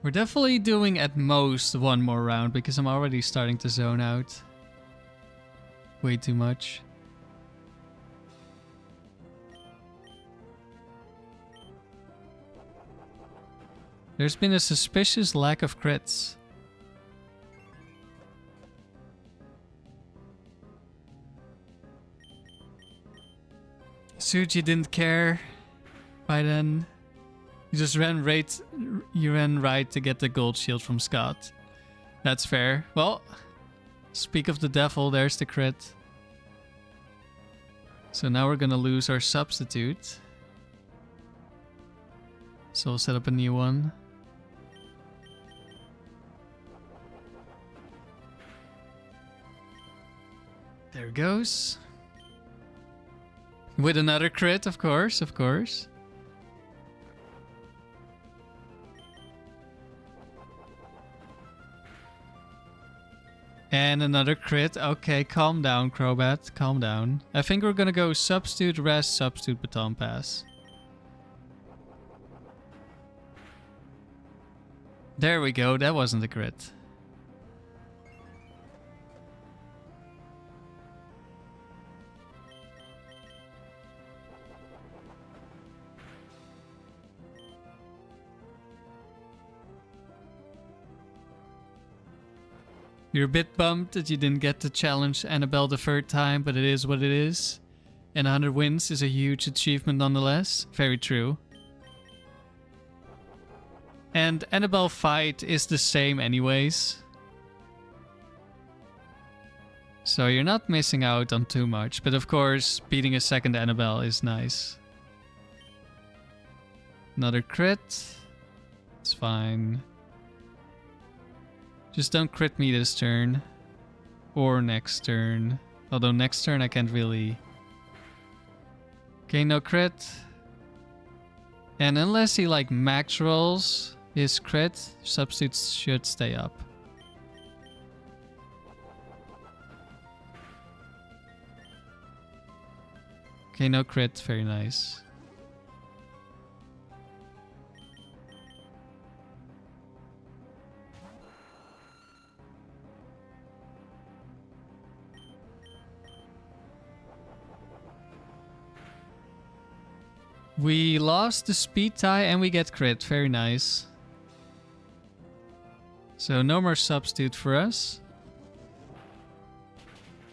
We're definitely doing at most one more round because I'm already starting to zone out. Way too much. There's been a suspicious lack of crits. Suji didn't care by then. You just ran right. You ran right to get the gold shield from Scott. That's fair. Well, speak of the devil, there's the crit. So now we're gonna lose our substitute. So we'll set up a new one. There it goes. With another crit, of course, of course. And another crit. Okay, calm down, Crobat. Calm down. I think we're gonna go substitute, rest, substitute, baton pass. There we go. That wasn't a crit. You're a bit bummed that you didn't get to challenge Annabelle the third time, but it is what it is. And 100 wins is a huge achievement nonetheless. Very true. And Annabelle fight is the same anyways. So you're not missing out on too much. But of course, beating a second Annabelle is nice. Another crit. It's fine. Just don't crit me this turn. Or next turn. Although next turn I can't really... Okay, no crit. And unless he like max rolls his crit, substitutes should stay up. Okay, no crit. Very nice. We lost the speed tie and we get crit. Very nice. So no more substitute for us.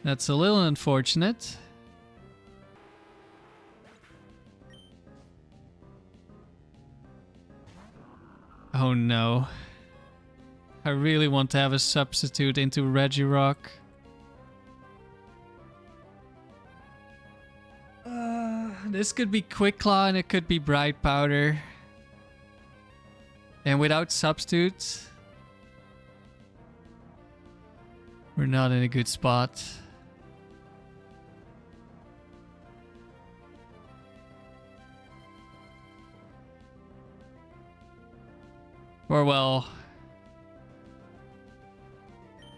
That's a little unfortunate. Oh no. I really want to have a substitute into Regirock. This could be Quick Claw and it could be Bright Powder. And without substitutes, we're not in a good spot. Or well,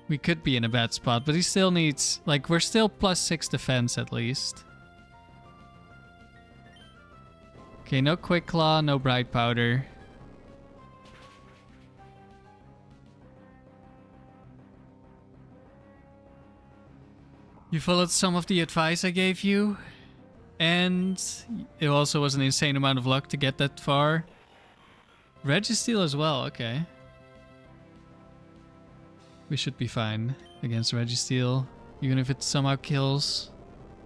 we could be in a bad spot, but he still needs, like, we're still +6 defense at least. Okay, no Quick Claw, no Bright Powder. You followed some of the advice I gave you, and it also was an insane amount of luck to get that far. Registeel as well, okay. We should be fine against Registeel, even if it somehow kills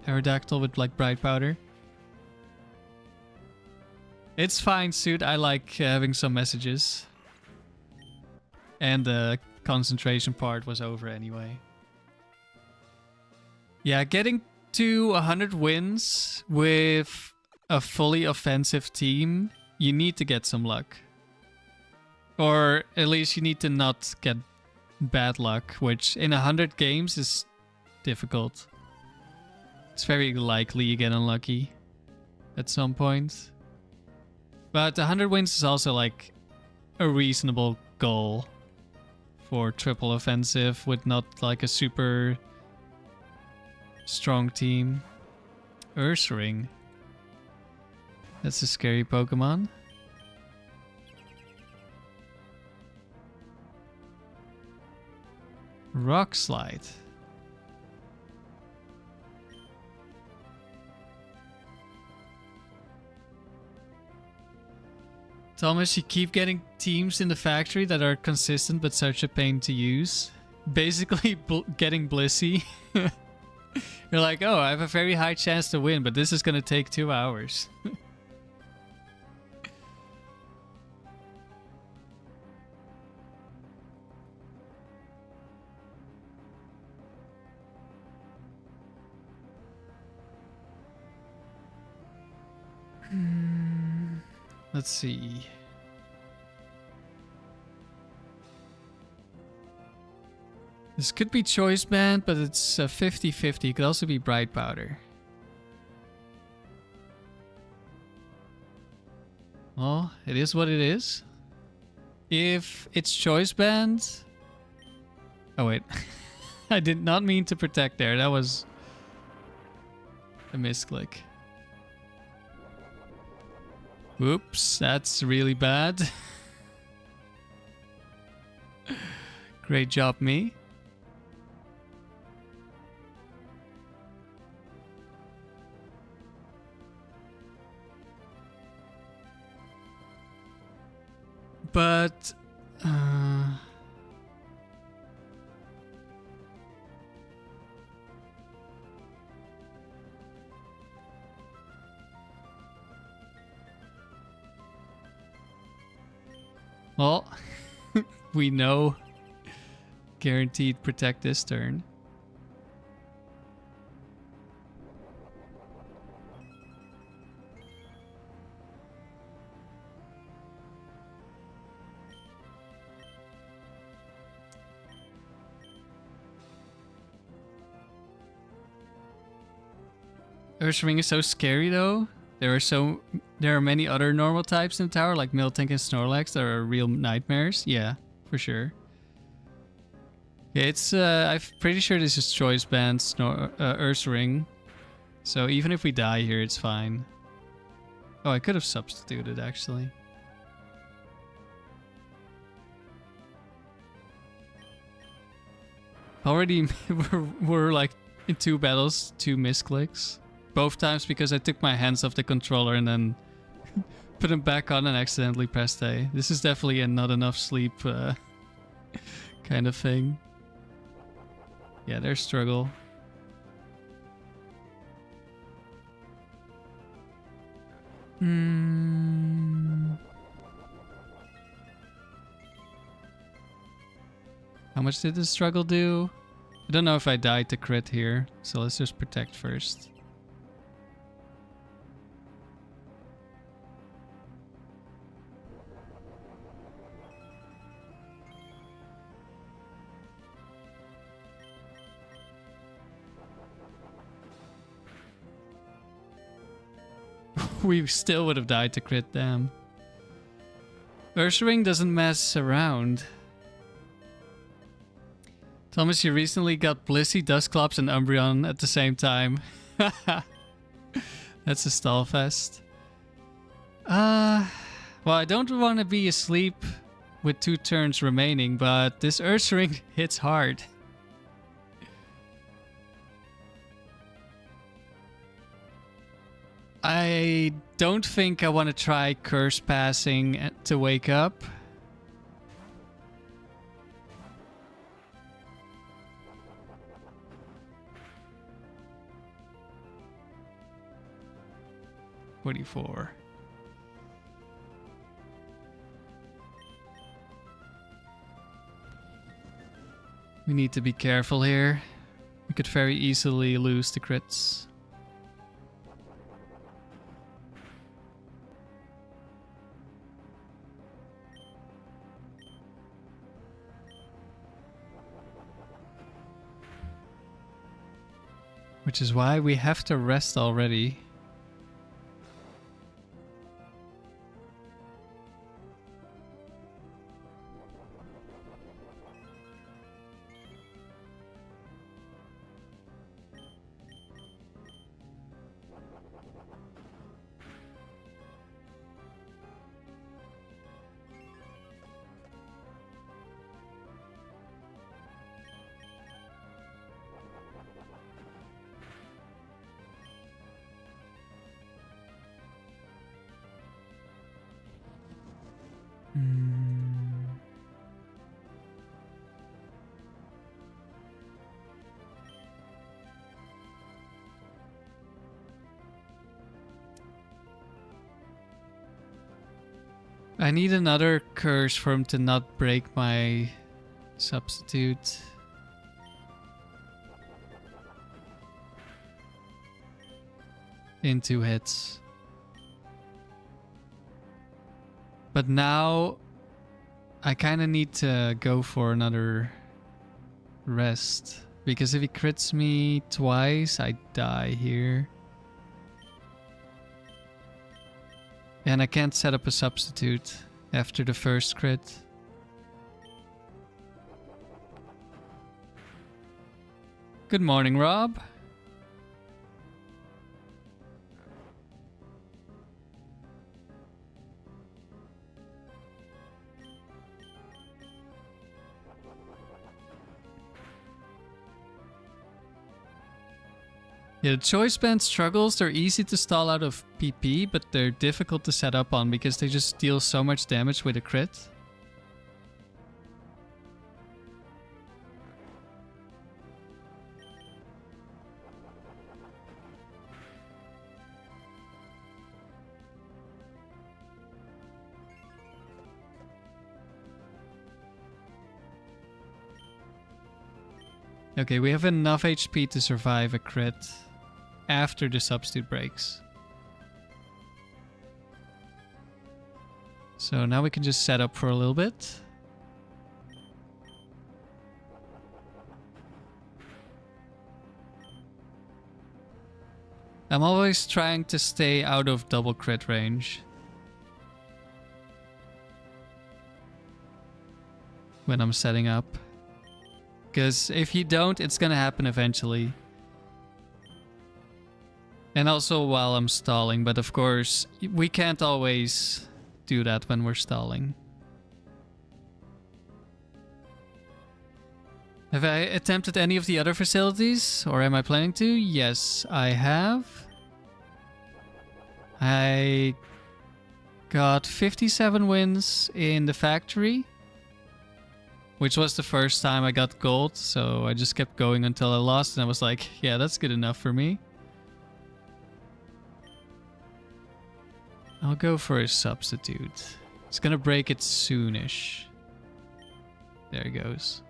Aerodactyl with like Bright Powder. It's fine, Suit. I like having some messages. And the concentration part was over anyway. Yeah, getting to 100 wins with a fully offensive team, you need to get some luck. Or at least you need to not get bad luck, which in 100 games is difficult. It's very likely you get unlucky at some point. But 100 wins is also like a reasonable goal for triple offensive with not like a super strong team. Ursaring. That's a scary Pokemon. Rock slide. Thomas, you keep getting teams in the factory that are consistent but such a pain to use. Basically getting blissy. You're like, oh, I have a very high chance to win, but this is gonna take 2 hours. Let's see. This could be choice band, but it's a 50-50. It could also be bright powder. Well, it is what it is. If it's choice band... Oh wait. I did not mean to protect there. That was a misclick. Whoops, that's really bad. Great job, me. But... well, we know guaranteed protect this turn. Ursaring is so scary though. There are many other normal types in the tower, like Miltank and Snorlax, that are real nightmares. Yeah, for sure. Yeah, it's I'm pretty sure this is choice band Ursaring. So even if we die here, it's fine. Oh, I could have substituted actually. Already we're like in 2 battles, 2 misclicks. Both times because I took my hands off the controller and then put them back on and accidentally pressed A. This is definitely a not enough sleep kind of thing. Yeah, there's struggle. How much did this struggle do? I don't know if I died to crit here, so let's just protect first. We still would have died to crit them. Ursaring doesn't mess around. Thomas, you recently got Blissey, Dusclops, and Umbreon at the same time. That's a stall fest. Well, I don't want to be asleep with 2 turns remaining, but this Ursaring hits hard. I don't think I want to try curse passing to wake up. $44. We need to be careful here. We could very easily lose the crits. Which is why we have to rest already. Hmm. I need another curse for him to not break my substitute. In 2 hits. But now I kind of need to go for another rest. Because if he crits me twice, I die here. And I can't set up a substitute after the first crit. Good morning, Rob. Yeah, the choice band struggles. They're easy to stall out of PP, but they're difficult to set up on because they just deal so much damage with a crit. Okay, we have enough HP to survive a crit after the substitute breaks. So now we can just set up for a little bit. I'm always trying to stay out of double crit range when I'm setting up. Because if you don't, it's gonna happen eventually. And also while I'm stalling, but of course, we can't always do that when we're stalling. Have I attempted any of the other facilities? Or am I planning to? Yes, I have. I got 57 wins in the factory. Which was the first time I got gold, so I just kept going until I lost, and I was like, yeah, that's good enough for me. I'll go for a substitute. It's gonna break it soonish. There it goes.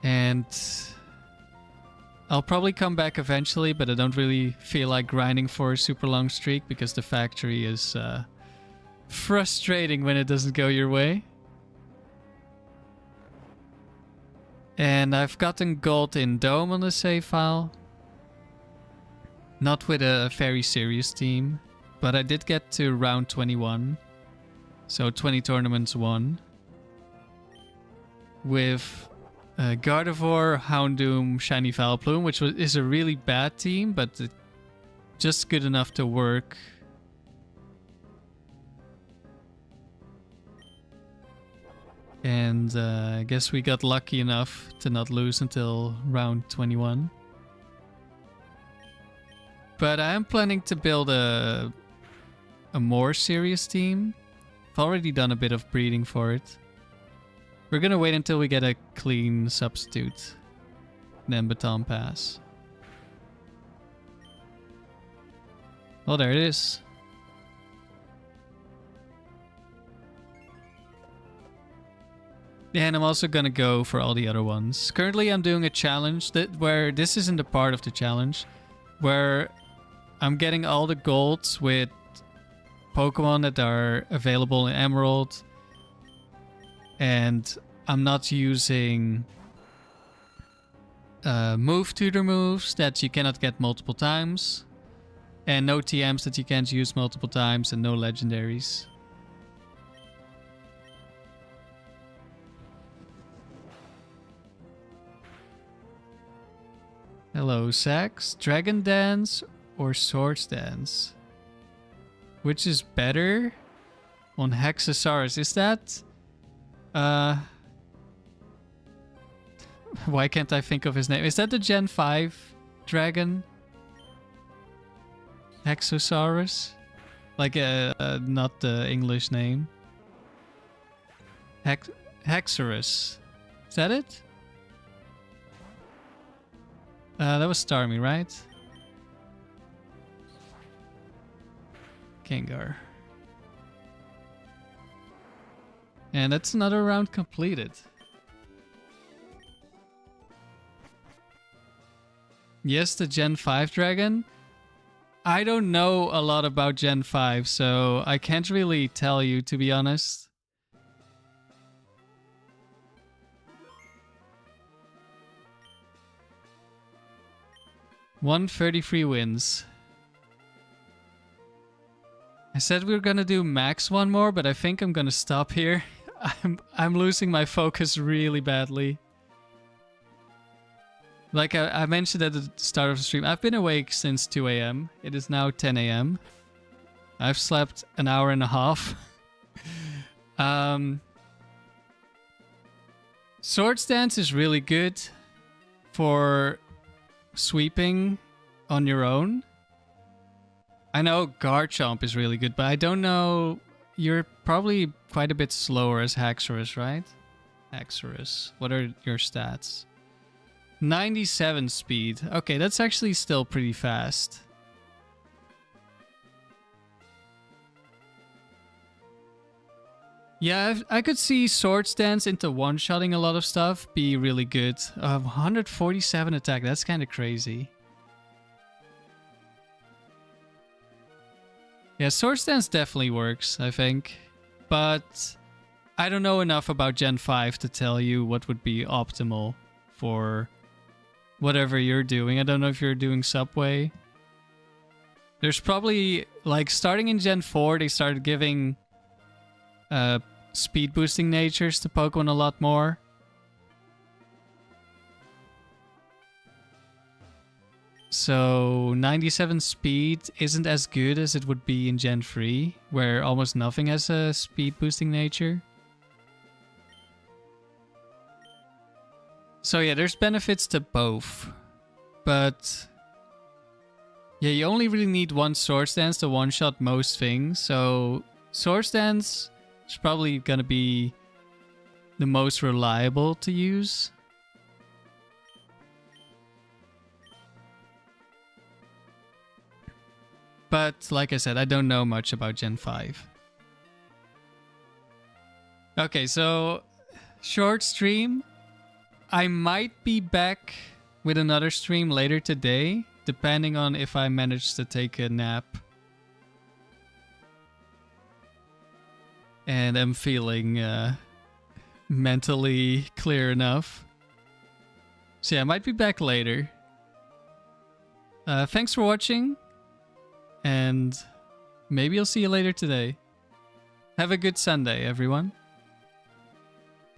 And I'll probably come back eventually, but I don't really feel like grinding for a super long streak because the factory is frustrating when it doesn't go your way. And I've gotten gold in Dome on the save file. Not with a very serious team, but I did get to round 21. So 20 tournaments won. With Gardevoir, Houndoom, Shiny Vileplume, which is a really bad team, but just good enough to work. And I guess we got lucky enough to not lose until round 21. But I am planning to build a more serious team. I've already done a bit of breeding for it. We're gonna wait until we get a clean substitute. Then Baton Pass. Well, there it is. Yeah, and I'm also gonna go for all the other ones. Currently I'm doing a challenge where this isn't a part of the challenge. Where I'm getting all the golds with Pokemon that are available in Emerald. And I'm not using move tutor moves that you cannot get multiple times. And no TMs that you can't use multiple times, and no legendaries. Hello, Sax. Dragon Dance or Swords Dance? Which is better? On Hexasaurus, is that? Why can't I think of his name? Is that the Gen 5 dragon? Hexosaurus? Like not the English name. Hexorus. Is that it? That was Starmie, right? Kangar. And that's another round completed. Yes, the Gen 5 dragon. I don't know a lot about Gen 5, so I can't really tell you, to be honest. $133 wins. I said we were gonna do max one more, but I think I'm gonna stop here. I'm losing my focus really badly. Like I mentioned at the start of the stream, I've been awake since 2 a.m. It is now 10 a.m. I've slept an hour and a half. Sword Stance is really good for sweeping on your own. I know Garchomp is really good, but I don't know. You're probably quite a bit slower as Haxorus, right? Haxorus. What are your stats? 97 speed. Okay, that's actually still pretty fast. Yeah, I could see Sword Stance into one-shotting a lot of stuff be really good. 147 attack, that's kind of crazy. Yeah, Sword Stance definitely works, I think. But I don't know enough about Gen 5 to tell you what would be optimal for whatever you're doing. I don't know if you're doing Subway. There's probably, like, starting in Gen 4, they started giving speed boosting natures to Pokemon a lot more. So 97 speed isn't as good as it would be in Gen 3, where almost nothing has a speed boosting nature. So yeah, there's benefits to both. But yeah, you only really need one Sword Stance to one-shot most things. So Sword Stance is probably gonna be the most reliable to use. But like I said, I don't know much about Gen 5. Okay, so short stream. I might be back with another stream later today, depending on if I manage to take a nap. And I'm feeling mentally clear enough. So yeah, I might be back later. Thanks for watching. And maybe I'll see you later today. Have a good Sunday, everyone.